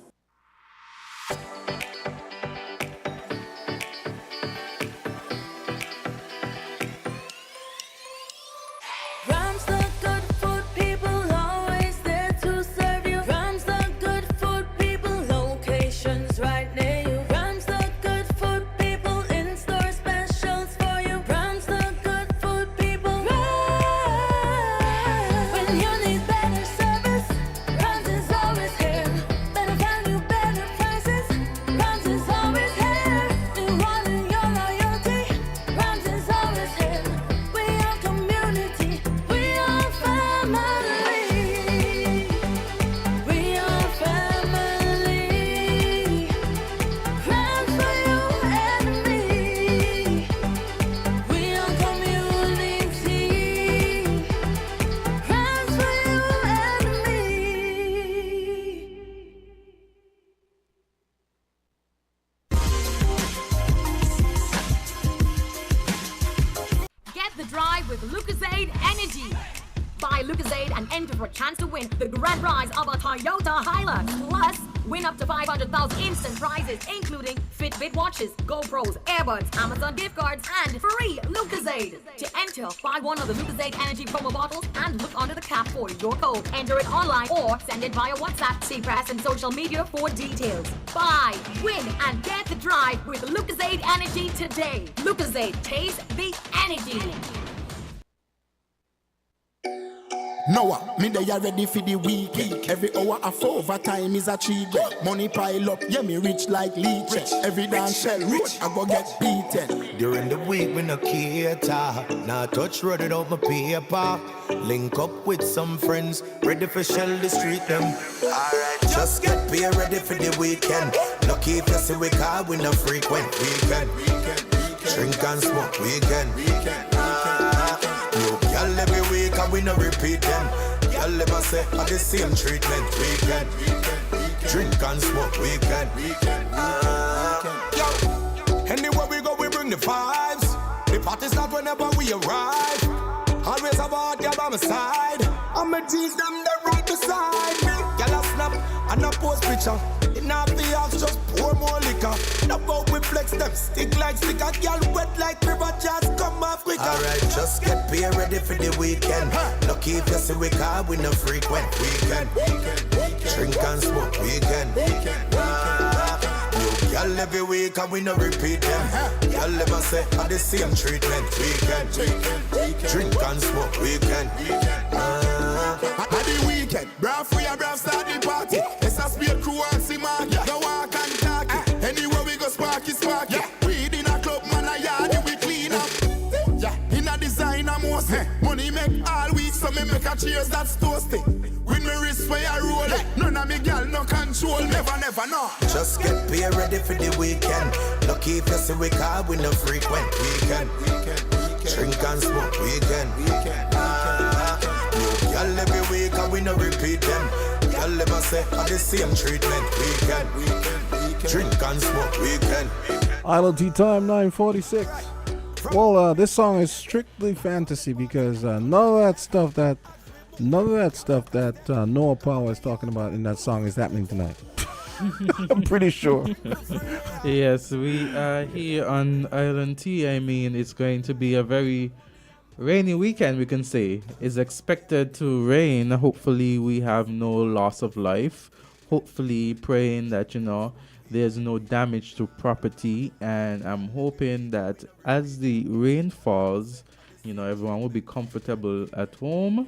Rhymes look good drive with Lucozade Energy. Buy Lucozade and enter for a chance to win the grand prize of a Toyota Hilux. Plus, win up to 500,000 instant prizes, including Fitbit watches, GoPros, earbuds, Amazon gift cards, and free Lucozade. To enter, buy one of the Lucozade Energy promo bottles and look under the cap for your code. Enter it online or send it via WhatsApp, see press, and social media for details. Buy, win, and get the drive with Lucozade Energy today. Lucozade, taste the energy. Noah, me they are ready for the week. Every hour of overtime is a treat. Money pile up, yeah, me rich like leeches. Every dance shell road, I go get beaten. During the week, we no cater. Now touch road without my paper. Link up with some friends, ready for shell the street them. Alright, just get beer ready for the weekend. Lucky if you see we car, we no frequent. Weekend. Drink and smoke, weekend. New girl every week and we no repeat them. Girl never say I the same treatment. Weekend. Drink and smoke, weekend. Yo, anywhere we go we bring the vibes. The party start whenever we arrive. Always have a hot girl by my side. I'ma tease them that right beside me. Girl a snap and a post picture. In our house just pour more liquor. Now about we flex them stick like sticker. Girl wet like river just come off quicker. Alright, just get beer ready for the weekend. Lucky if you see we car we no frequent. Weekend. Drink and smoke, weekend. New girl every week and we no repeat them. Girl never say I the same treatment. Weekend. Drink and smoke, weekend. At the weekend, brav free and brav start the party. Let's a speed crew and see man. Go walk and talk it. Anywhere we go sparky. Weed in a club, man a yard we clean up. In a designer most. Money make all week, so me make a cheers that's toasty. With me wrist where I roll it. None of me gal no control. Never know. Just get beer ready for the weekend. Lucky if you see we car we no frequent. Weekend. Drink and smoke, weekend. Y'all every week and we no repeat them. Y'all never say I the same treatment. Weekend. Drink and smoke, weekend. Island Tea Time 9:46. Well, this song is strictly fantasy because none of that stuff that Noah Powell is talking about in that song is happening tonight. I'm pretty sure. Yes, we are here on Island Tea. I mean, it's going to be a very rainy weekend, we can say. It's expected to rain. Hopefully, we have no loss of life. Hopefully, praying that, there's no damage to property. And I'm hoping that as the rain falls, everyone will be comfortable at home.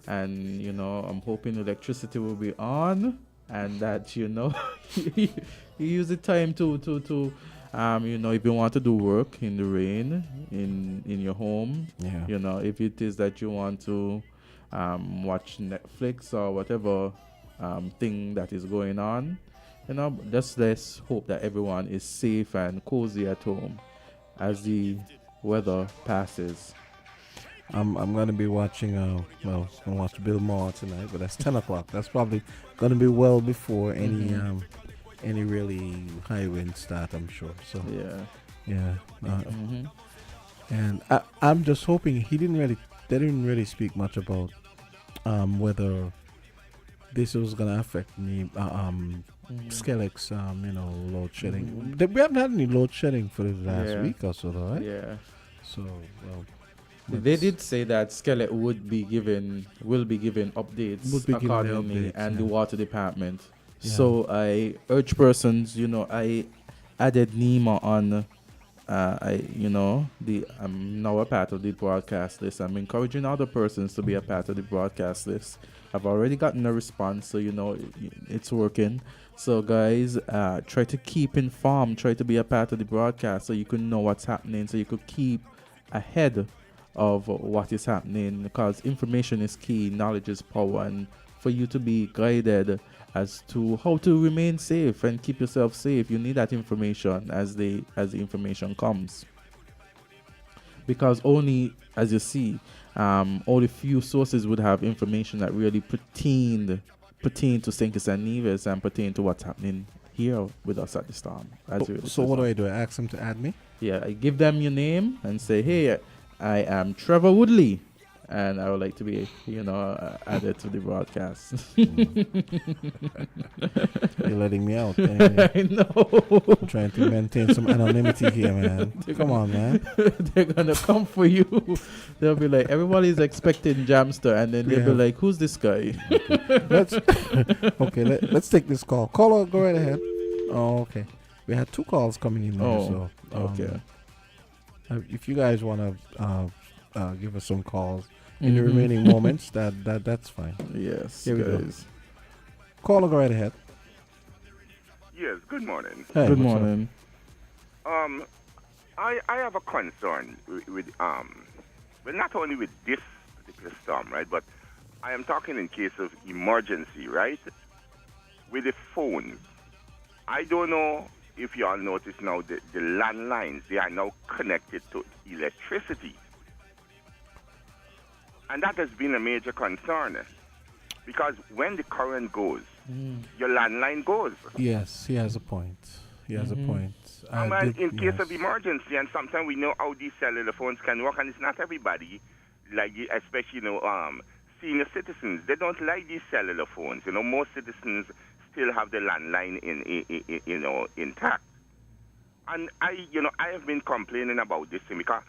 And, I'm hoping electricity will be on. And that, you use the time to if you want to do work in the rain, in your home, if it is that you want to watch Netflix or whatever thing that is going on, just let's hope that everyone is safe and cozy at home as the weather passes. I'm gonna be watching I'm gonna watch Bill Maher tonight, but that's 10 o'clock. That's probably gonna be well before any really high wind start, I'm sure. So yeah. And I'm just hoping they didn't really speak much about whether this was gonna affect me Skellex load shedding. We haven't had any load shedding for the last week or so, though, right? Yeah. So they did say that Skellex will be given updates accordingly, and the water department. Yeah. So I urge persons, I added Nima on, I'm now a part of the broadcast list. I'm encouraging other persons to be a part of the broadcast list. I've already gotten a response, so it's working. So guys, try to keep informed, try to be a part of the broadcast so you can know what's happening, so you could keep ahead of what is happening, because information is key, knowledge is power, and for you to be guided as to how to remain safe and keep yourself safe, you need that information as the information comes. Because only, as you see, only few sources would have information that really pertain to St. Kitts and Nevis and pertain to what's happening here with us at the storm. So what do? I ask them to add me? Yeah, I give them your name and say, hey, I am Trevor Woodley, and I would like to be, added to the broadcast. You're letting me out. Anyway. I know. I'm trying to maintain some anonymity here, man. Come on, man. They're gonna come for you. They'll be like, everybody's expecting Jamster, and then they'll be like, who's this guy? Let's take this call. Caller, go right ahead. Oh, okay. We had 2 calls coming in there, so okay. If you guys want to give us some calls in the remaining moments, that's fine. Yes, here we go. guys. Caller, go right ahead. Yes, good morning. Hey, good morning. I have a concern with well, not only with this particular storm, right, but I am talking in case of emergency, right, with the phones. I don't know if you all notice now the landlines, they are now connected to electricity. And that has been a major concern because when the current goes, your landline goes. Yes, he has a point. He has a point. In case of emergency, and sometimes we know how these cellular phones can work, and it's not everybody, like especially senior citizens. They don't like these cellular phones. Most citizens still have the landline intact. And I have been complaining about this thing because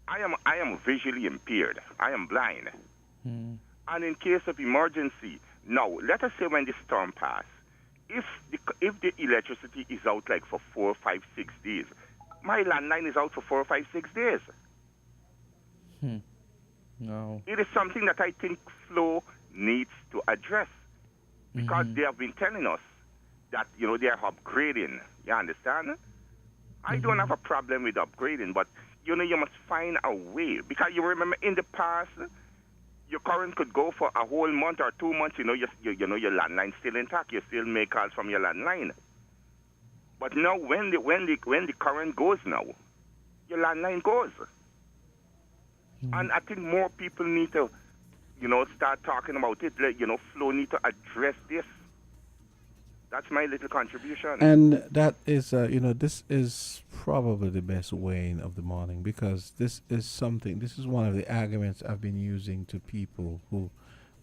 I am visually impaired. I am blind. And in case of emergency, now let us say when the storm passes, if the electricity is out like for 4, 5, 6 days, my landline is out for 4, 5, 6 days. No. It is something that I think Flow needs to address because they have been telling us that they are upgrading. You understand? I don't have a problem with upgrading, but you must find a way because you remember in the past your current could go for a whole month or 2 months. Your landline still intact. You still make calls from your landline. But now when the current goes now, your landline goes. And I think more people need to, start talking about it. Flow need to address this. That's my little contribution. And that is, this is probably the best weighing of the morning because this is one of the arguments I've been using to people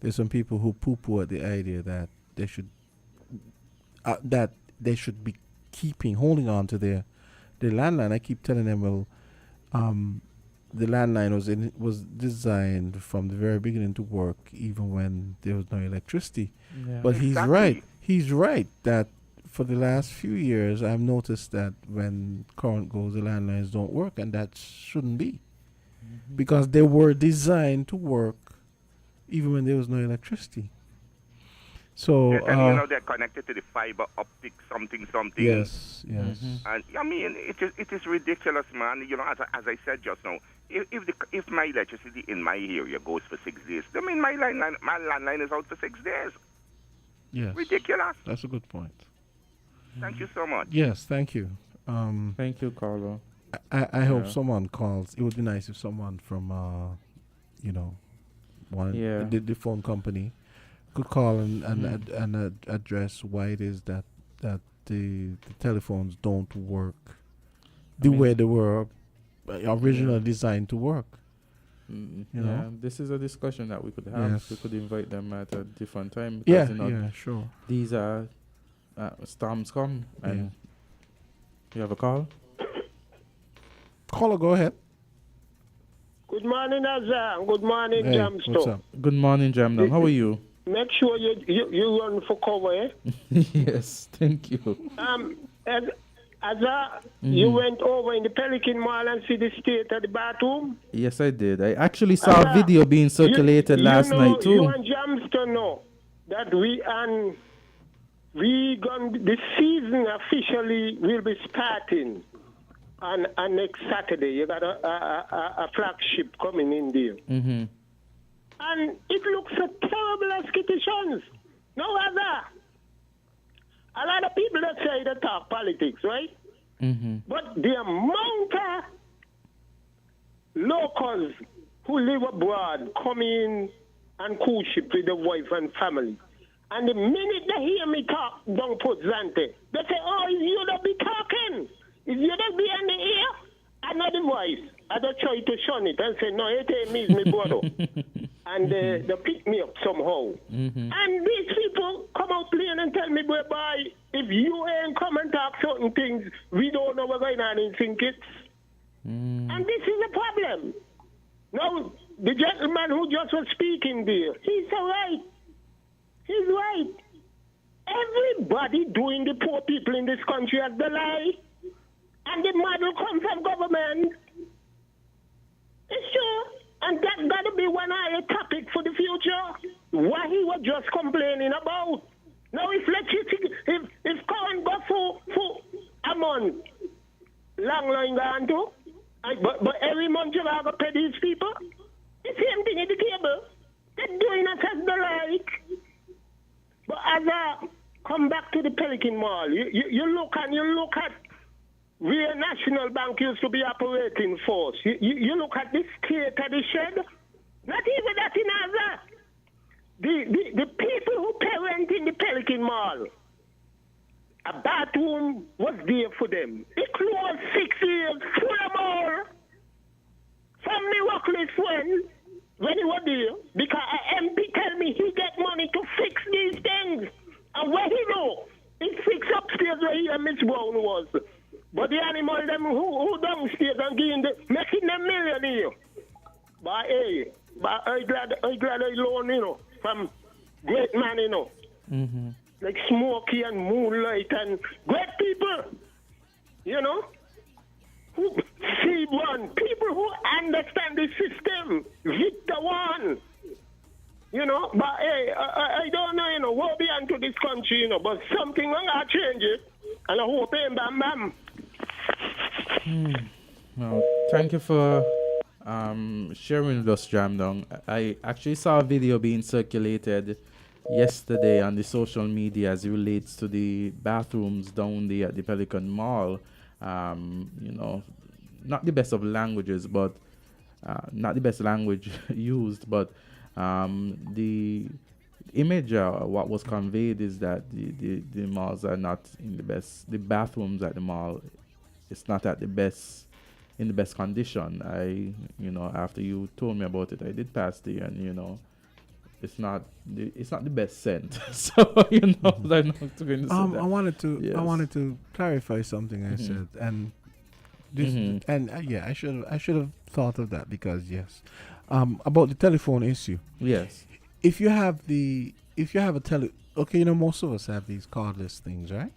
there's some people who poo-poo at the idea that they should be holding on to their landline. I keep telling them, well, the landline was designed from the very beginning to work even when there was no electricity. Yeah. But he's right. He's right that for the last few years I've noticed that when current goes, the landlines don't work, and that shouldn't be because they were designed to work even when there was no electricity. So yes, and they're connected to the fiber optic something. Yes. And I mean it is ridiculous, man. As I said just now, if my electricity in my area goes for 6 days, I mean my landline is out for 6 days. Yes. Ridiculous. That's a good point. Thank you so much. Yes, thank you. Thank you, Carlo. I hope someone calls. It would be nice if someone from the phone company could call and address why it is that the telephones don't work the way they were originally designed to work. This is a discussion that we could have. Yes. We could invite them at a different time. Because, sure. These are storms come, and you have a call. Caller, go ahead. Good morning, Azard. Good morning, Jamster. What's up? Good morning, Jamdam. How are you? Make sure you run for cover, eh? Yes, thank you. And Azard, you went over in the Pelican Mall and see the state of the bathroom? Yes, I did. I actually saw a video being circulated last night too. You and Jamster know that the season officially will be starting on next Saturday. You got a flagship coming in there. And it looks so terrible as conditions. No other. A lot of people that say they talk politics, right? But the amount of locals who live abroad come in and cruise ship with their wife and family. And the minute they hear me talk, don't put Zante. They say, oh, it's you that be talking. It's you that be in the ear. I know the voice. I just try to shun it and say, no, it ain't me, it's my brother. And they pick me up somehow. And these people come out plain and tell me, boy, if you ain't come and talk certain things, we don't know what's going on in St. Kitts. And this is the problem. Now, the gentleman who just was speaking there, he's all right. He's right. Everybody doing the poor people in this country has the lie. And the model come from government. It's true. And that got to be one eye topic for the future. What he was just complaining about. Now, if electricity, if current go for a month, long line gone too, but every month you have to pay these people. The same thing at the cable. They're doing us as they like. But as I come back to the Pelican Mall, you look at where National Bank used to be operating force. You look at the state of the shed. Not even that in Azard. The people who parent in the Pelican Mall, a bathroom was there for them. It closed 6 years, full of more. Some miraculous when he was there, because an MP tell me he get money to fix these things. And where he know, he fix upstairs where he and Miss Brown was. But the animal them who downstairs and making them millionaire. But hey, I glad I loan, from great man, like Smokey and Moonlight and great people, who see one, people who understand the system, Victor one, but hey, I don't know, what be onto this country, but something I'm going to change it, and I hope bam bam. Well, thank you for sharing with us, Jam Down. I actually saw a video being circulated yesterday on the social media as it relates to the bathrooms down there at the Pelican Mall. Not the best of languages, but not the best language used, but the image, what was conveyed is that the malls are not in the best, the bathrooms at the mall, it's not at the best, in the best condition. After you told me about it, I did pass there, and it's not the best scent. So I'm not going to say that. I wanted to clarify something I said, and this, and I should have thought of that, because about the telephone issue. Yes. If you have a most of us have these cordless things, right?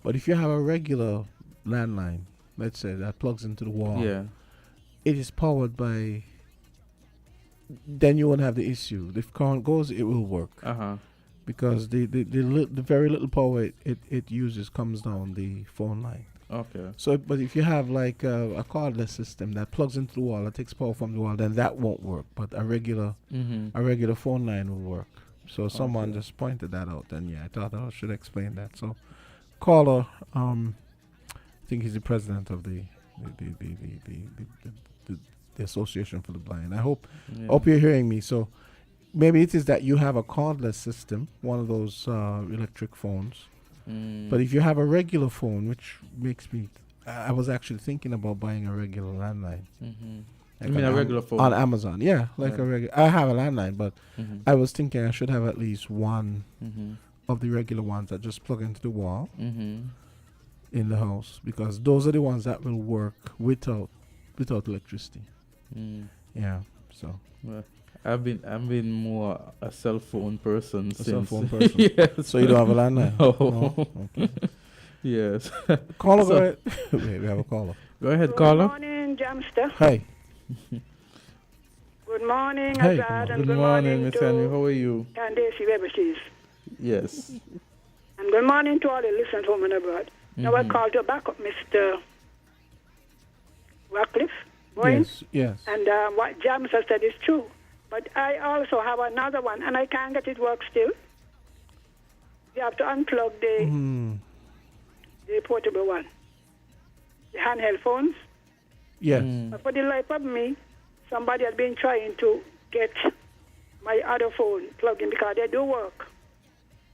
But if you have a regular landline, let's say, that plugs into the wall, it is powered by, then you won't have the issue. If current goes, it will work. Because the very little power it uses comes down the phone line. Okay. So, but if you have like a cordless system that plugs into the wall, that takes power from the wall, then that won't work. But a regular phone line will work. So someone just pointed that out, and I thought I should explain that. So, caller, I think he's the president of the Association for the Blind. I hope you're hearing me. So, maybe it is that you have a cordless system, one of those electric phones. But if you have a regular phone, which makes me, I was actually thinking about buying a regular landline. Like you mean a regular phone? On Amazon, a regular. I have a landline, but I was thinking I should have at least one of the regular ones that just plug into the wall in the house, because those are the ones that will work without electricity. So. Well, I've been more a cell phone person since. Cell phone person. Yes. So you don't have a landline? No. Okay. Yes. Caller, go ahead. Wait, we have a caller. Go ahead, caller. Good morning, Jamster. Hi. Good morning, Hey, Azard, and Good morning, Miss Henry. How are you? Candisie, wherever she is. Yes. And good morning to all the listeners home and abroad. Now I called to back up Mr. Radcliffe. Yes. And what Jamster said is true. But I also have another one, and I can't get it work still. You have to unplug the portable one, the handheld phones. Yes. But for the life of me, somebody has been trying to get my other phone plugged in, because they do work.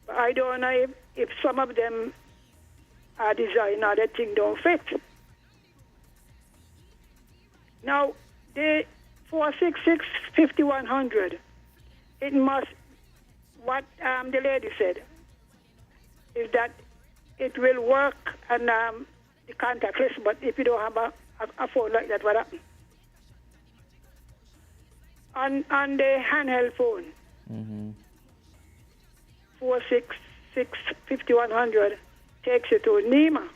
But I don't know if some of them are designed or the thing don't fit. Now, the 466-5100, it must, what the lady said, is that it will work on the contactless, but if you don't have a phone like that, what happens? On the handheld phone, 466-5100 takes you to NEMA.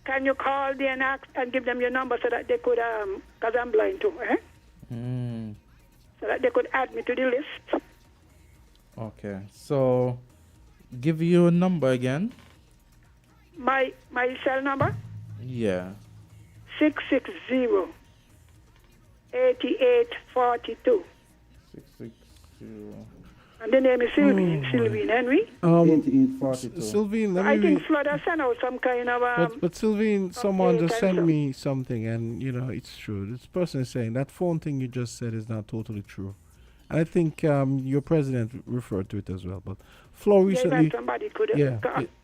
Can you call them and give them your number so that they could, because I'm blind too, so that they could add me to the list? Okay, so give you a number again. My cell number? Yeah. 660-8842. 660. And the name is Sylvine Henry. 8842. Sylvine, I think Florida sent out some kind of but Sylvine, someone just sent so. me something, and it's true. This person is saying that phone thing you just said is not totally true. And I think your president referred to it as well. But Flo recently, somebody could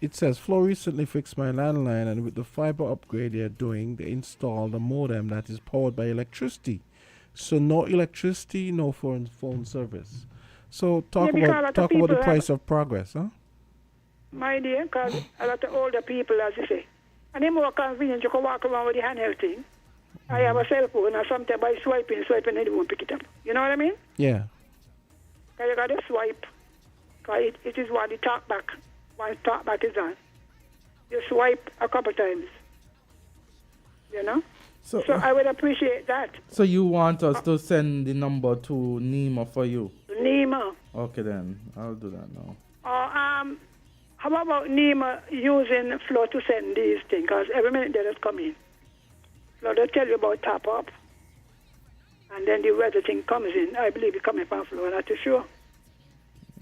it says Flo recently fixed my landline, and with the fiber upgrade they're doing, they installed a modem that is powered by electricity. So no electricity, no phone service. So talk about the price of progress, huh? My dear, because a lot of older people, as you say, and they're more convenient. You can walk around with the handheld thing. I have a cell phone, and sometimes by swiping, they won't pick it up. You know what I mean? Yeah. Because you got to swipe. Because it is what the talkback, once talkback is on. You swipe a couple times. You know? So I would appreciate that. So you want us to send the number to NEMA for you? NEMA. Okay then, I'll do that now. Or how about NEMA using Flo to send these things? Because every minute they just come in. Flo, they'll tell you about top up. And then the weather thing comes in. I believe it's coming from Flo, not too sure.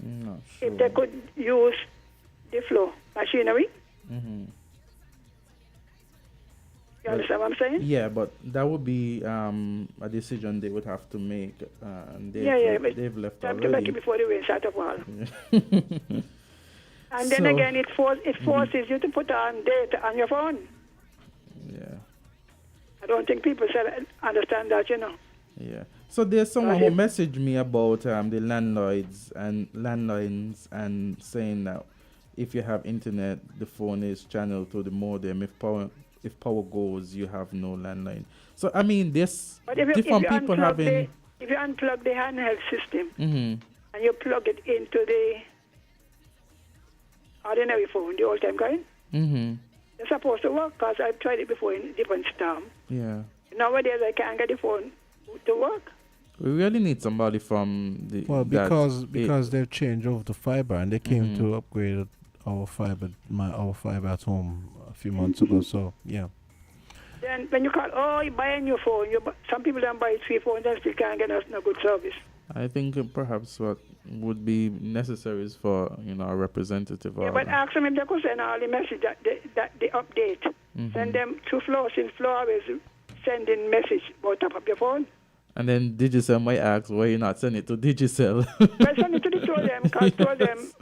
Not sure. If they could use the Flo machinery. You understand what I'm saying? Yeah, but that would be a decision they would have to make. And they've left time already. to make it before the rain start to fall. And then again, it forces you to put on data on your phone. Yeah. I don't think people understand that, Yeah. So there's someone who messaged me about the landlines and saying that if you have internet, the phone is channeled to the modem. If power goes, you have no landline. So I mean, there's different people having. If you unplug the handheld system Mm-hmm. and you plug it into the ordinary phone, the old time kind, Mm-hmm. it's supposed to work because I've tried it before in different storm. Yeah. Nowadays, I can't get the phone to work. We really need somebody from the. Because they've changed over to fiber, and they came to upgrade our fiber at home a few months ago. So yeah. Then when you call, you buy a new phone. Some people don't buy 3 phones and still can't get no good service. I think perhaps what would be necessary is for a representative. Yeah, but ask them if they could send all the message that they update. Mm-hmm. Send them to Flo, since Flo always sending message about top up your phone. And then Digicel might ask why you not send it to Digicel. Well, send it to the two of them, because two of them,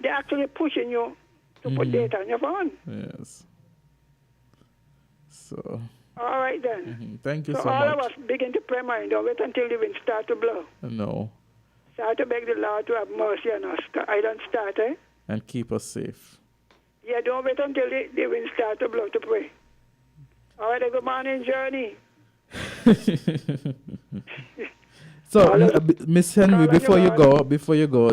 they're actually pushing you to put data on your phone. Yes. So. All right then. Mm-hmm. Thank you so all much. of us begin to pray, mind. Don't wait until the wind start to blow. No. Start to beg the Lord to have mercy on us. I don't start, And keep us safe. Yeah, don't wait until the wind start to blow to pray. All right, good morning, Journey. So, Miss Henry, before you go,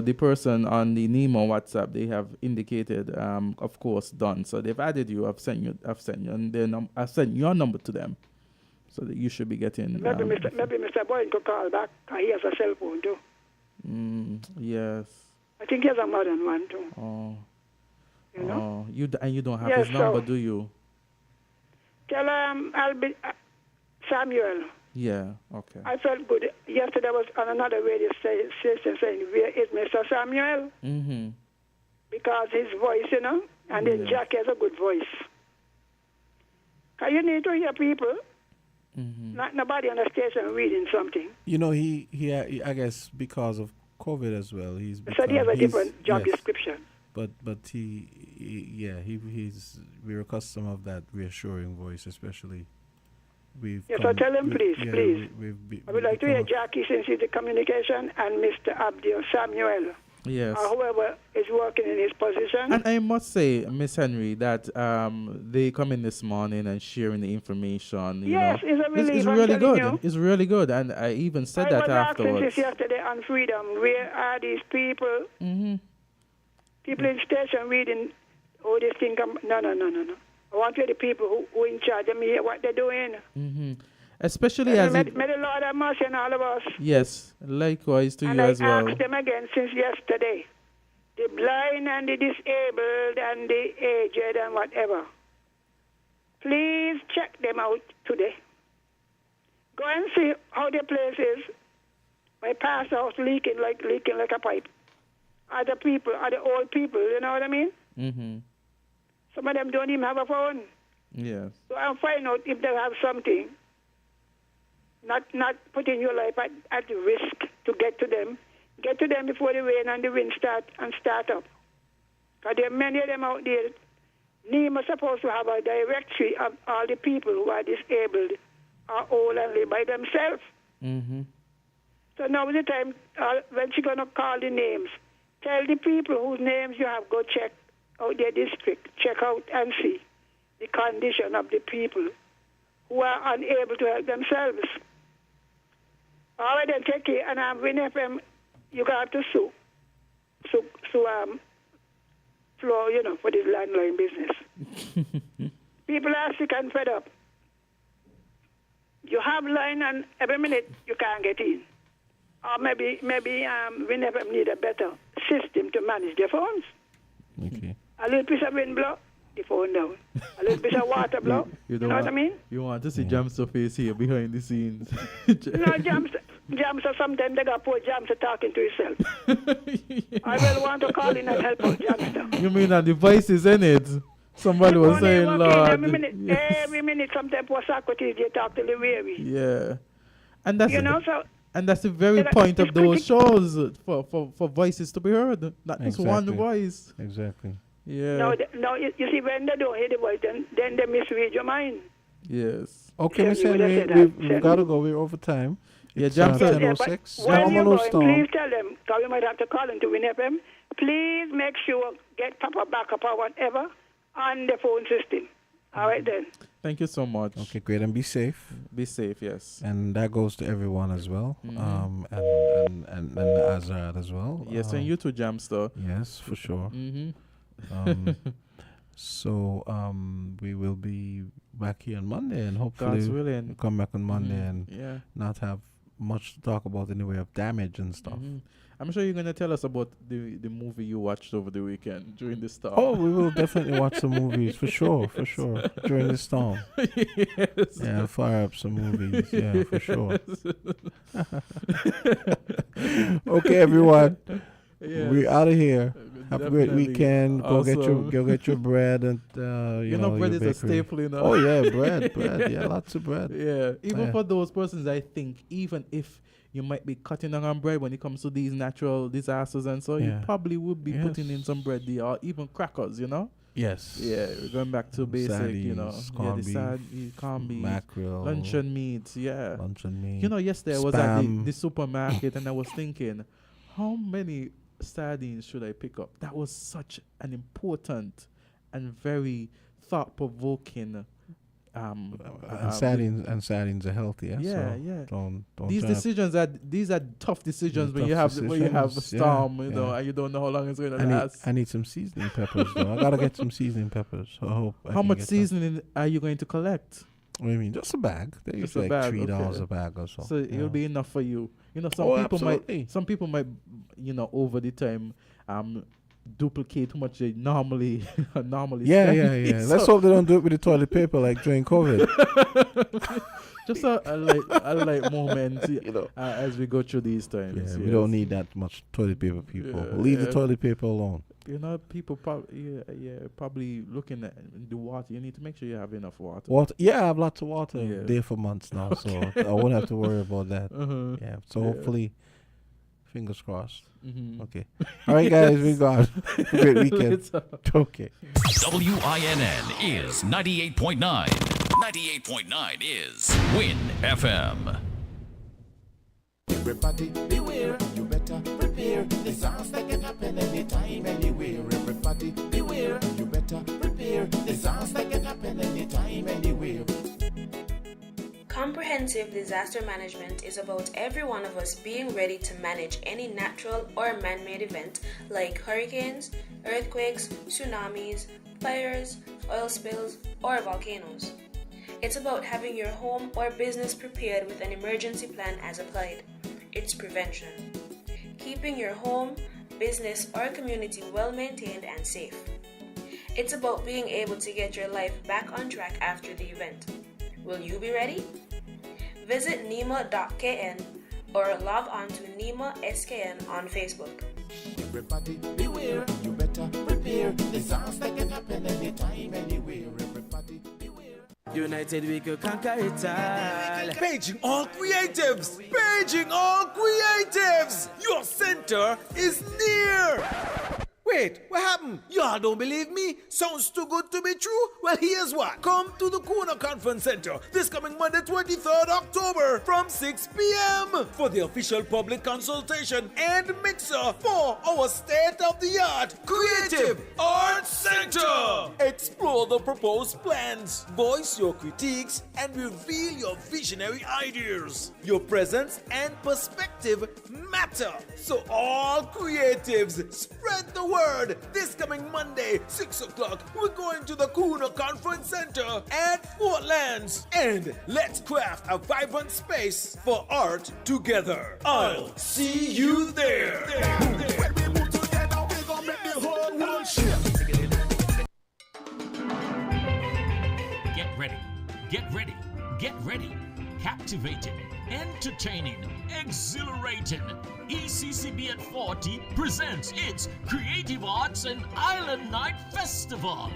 the person on the Nemo WhatsApp, they have indicated, of course, done. So they've added you. I've sent you, and then I've sent your number to them, so that you should be getting. Maybe Mr. Boyd could call back. He has a cell phone too. Yes. I think he has a modern one too. Oh. You know? You don't have his number, do you? Tell I'll be Samuel. Yeah, okay. I felt good. Yesterday I was on another radio station saying, where is Mr. Samuel? Mm-hmm. Because his voice, and then Jack has a good voice. Because you need to hear people. Mm-hmm. Not nobody on the station reading something. He I guess because of COVID as well, he has a different job description. But he we're accustomed of that reassuring voice, especially. Yes, so tell him, please, yeah, please. I would like to hear become Jackie, since he's the communication, and Mr. Abdi or Samuel, Yes. or whoever is working in his position. And I must say, Miss Henry, that they come in this morning and sharing the information. You Yes, know, it's a relief, It's I'm really telling good. you. It's really good, and I even said I that was asking afterwards. this yesterday on Freedom, where are these people? Mm-hmm. People in station reading, oh, this thing, no. I want to hear the people who in charge of me hear what they're doing. Mm-hmm. Especially as may it, the Lord have mercy on all of us. yes, likewise to And you I as well. asked them again since yesterday, the blind and the disabled and the aged and whatever, please check them out today. Go and see how their place is. My past house leaking like a pipe. Other people, other old people, you know what I mean? Mm-hmm. Some of them don't even have a phone. Yes. So I'll find out if they have something. Not putting your life at risk to get to them. Get to them before the rain and the wind start up. Because there are many of them out there. NEMA is supposed to have a directory of all the people who are disabled or old and live by themselves. Mm-hmm. So now is the time when she's going to call the names. Tell the people whose names you have, go check out their district. Check out and see the condition of the people who are unable to help themselves. All right, then take it. And Win FM, you got to sue Flo, for this landline business. People are sick and fed up. You have line and every minute you can't get in. Or maybe Win FM need a better system to manage their phones. Okay. A little piece of wind blow, the phone down. A little piece of water blow. You know what I mean? You want to see Jamster face here behind the scenes. No, Jamster, sometimes they got poor Jamster talking to himself. I will want to call in and help out Jamster. You mean that the voices in it? Somebody was saying, Lord. Every minute, sometimes poor Socrates, they talk to the weary. Yeah. And that's so and that's the very point of those shows, for voices to be heard, not just one voice. Exactly. Yeah. No, you see, when they don't hear the voice, then they misread your mind. Yes. Okay, Miss Henry, we've got to go. We're over time. Yeah, it's Jamster. 10:06. When you're going, please tell them, because we might have to call into Win FM. Please make sure, get Papa backup or whatever on the phone system. All right, then. Thank you so much. Okay, great, and be safe. Be safe, yes. And that goes to everyone as well. And the Azard as well. Yes, and you too, Jamster. Yes, for sure. Mm-hmm. So we will be back here on Monday, and hopefully we'll come back on Monday and not have much to talk about in the way of damage and stuff. Mm-hmm. I'm sure you're going to tell us about the movie you watched over the weekend during the storm. Oh, we will definitely watch some movies, for sure, during the storm. Yes. Yeah, fire up some movies, yeah, for sure. Okay, everyone. Yes. We're out of here. Have a great weekend. Awesome. Go get your bread and you know bread is your a staple, you know. Oh yeah, bread. Yeah, lots of bread. Yeah, even for those persons, I think, even if you might be cutting down on bread when it comes to these natural disasters and so, you probably would be putting in some bread there, or even crackers, you know. Yes. Yeah, we're going back to basic, Sardines, you know. Corned beef, mackerel, luncheon meats, yeah. Luncheon meat. You know, yesterday I was at the supermarket and I was thinking, how many sardines should I pick up? That was such an important and very thought-provoking sardines are healthy. Yeah, so yeah. Don't these are tough decisions when you have a storm, you know, and you don't know how long it's going to last. I need some seasoning peppers though. I gotta get some seasoning peppers. So I hope. How much seasoning are you going to collect? What do you mean? Just a bag. They use like $3 a bag or so. So it'll be enough for you. You know, some people might, you know, over the time, duplicate how much they normally spend. Yeah. So let's hope they don't do it with the toilet paper like during COVID. Just a light moment, you know, as we go through these times. Yeah, we don't need that much toilet paper, people. Leave the toilet paper alone. You know, people probably looking at the water. You need to make sure you have enough water. Yeah, I have lots of water there for months now, so I won't have to worry about that. Uh-huh. Yeah, so hopefully Fingers crossed. Mhm. Okay. All right, guys, we gone. Great weekend. Okay. WINN is 98.9. 98.9 is Win FM. Everybody beware, you better prepare. Disaster can happen anytime, anywhere. Everybody beware, you better prepare. Disaster can happen anytime, anywhere. Comprehensive disaster management is about every one of us being ready to manage any natural or man-made event like hurricanes, earthquakes, tsunamis, fires, oil spills, or volcanoes. It's about having your home or business prepared with an emergency plan as applied. It's prevention. Keeping your home, business, or community well maintained and safe. It's about being able to get your life back on track after the event. Will you be ready? Visit NEMA.kn or log on to NEMA SKN on Facebook. Everybody beware, you better prepare. Disaster can happen anytime, anywhere. Everybody beware. United we could conquer it all. Paging all creatives! Paging all creatives! Your center is near! Wait, what happened? Y'all don't believe me? Sounds too good to be true? Well, here's what. Come to the Kuna Conference Center this coming Monday, 23rd October from 6 p.m. for the official public consultation and mixer for our state-of-the-art Creative Arts Center. Explore the proposed plans, voice your critiques, and reveal your visionary ideas. Your presence and perspective matter. So all creatives, spread the word. This coming Monday, 6 o'clock, we're going to the Kuna Conference Center at Fort Lands. And let's craft a vibrant space for art together. I'll see you there. Get ready, get ready, get ready. Captivating, entertaining, exhilarating. ECCB at 40 presents its Creative Arts and Island Night Festival.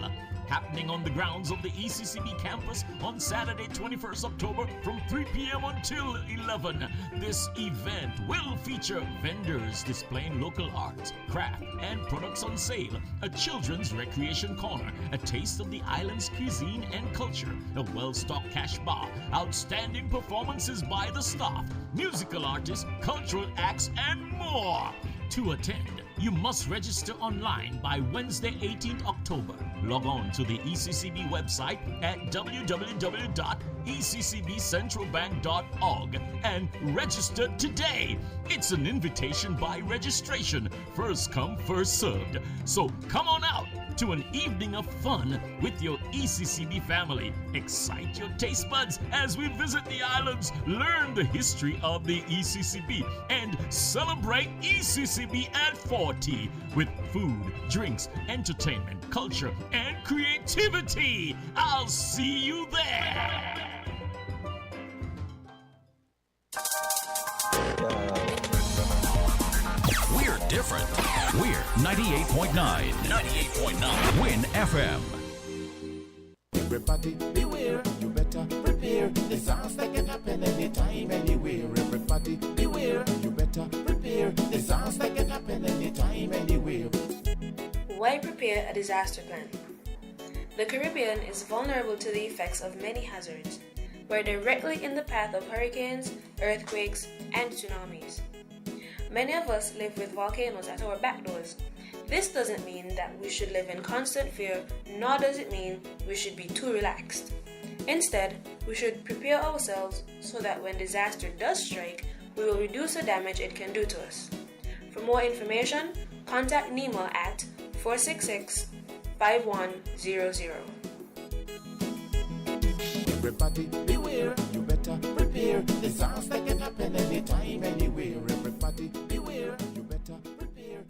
Happening on the grounds of the ECCB campus on Saturday, 21st October from 3 p.m. until 11. This event will feature vendors displaying local arts, craft, and products on sale, a children's recreation corner, a taste of the island's cuisine and culture, a well-stocked cash bar, outstanding performances by the staff, musical artists, cultural acts, and more. To attend, you must register online by Wednesday, 18th October. Log on to the ECCB website at www.eccbcentralbank.org and register today. It's an invitation by registration, first come, first served. So come on out to an evening of fun with your ECCB family. Excite your taste buds as we visit the islands, learn the history of the ECCB, and celebrate ECCB at 40 with food, drinks, entertainment, culture, and creativity. I'll see you there. We're different. We're 98.9. 98.9 Win FM. Everybody beware, you better prepare. Disaster can happen anytime, anywhere. Everybody beware, you better prepare. Disaster can happen anytime, anywhere. Why prepare a disaster plan? The Caribbean is vulnerable to the effects of many hazards. We're directly in the path of hurricanes, earthquakes, and tsunamis. Many of us live with volcanoes at our back doors. This doesn't mean that we should live in constant fear, nor does it mean we should be too relaxed. Instead, we should prepare ourselves so that when disaster does strike, we will reduce the damage it can do to us. For more information, contact NEMA at 466-5100. Everybody beware, you better prepare. Disaster can happen anytime, anywhere. Everybody beware, you better prepare.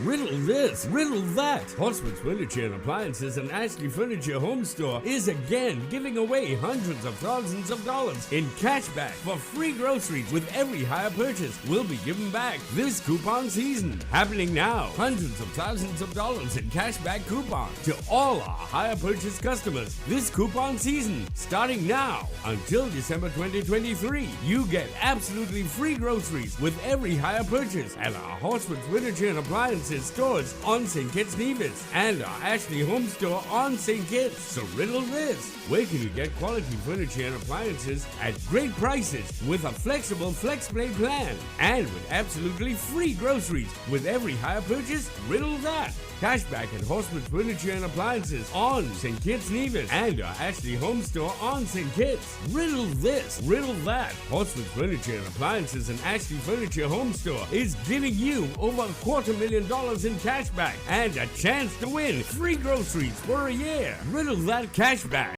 Riddle this, riddle that. Horseman's Furniture and Appliances and Ashley Furniture Home Store is again giving away hundreds of thousands of dollars in cash back for free groceries with every hire purchase. Will be given back this coupon season. Happening now. Hundreds of thousands of dollars in cash back coupons to all our hire purchase customers this coupon season. Starting now until December 2023. You get absolutely free groceries with every hire purchase at our Horseman's Furniture and Appliances stores on St. Kitts Nevis and our Ashley Home Store on St. Kitts. So riddle this. Where can you get quality furniture and appliances at great prices with a flexible FlexPlay plan and with absolutely free groceries with every hire purchase? Riddle that. Cashback at Horseman's Furniture and Appliances on St. Kitts Nevis and our Ashley Home Store on St. Kitts. Riddle this, riddle that. Horseman's Furniture and Appliances and Ashley Furniture Home Store is giving you over $250,000 in cashback and a chance to win free groceries for a year. Riddle that cashback.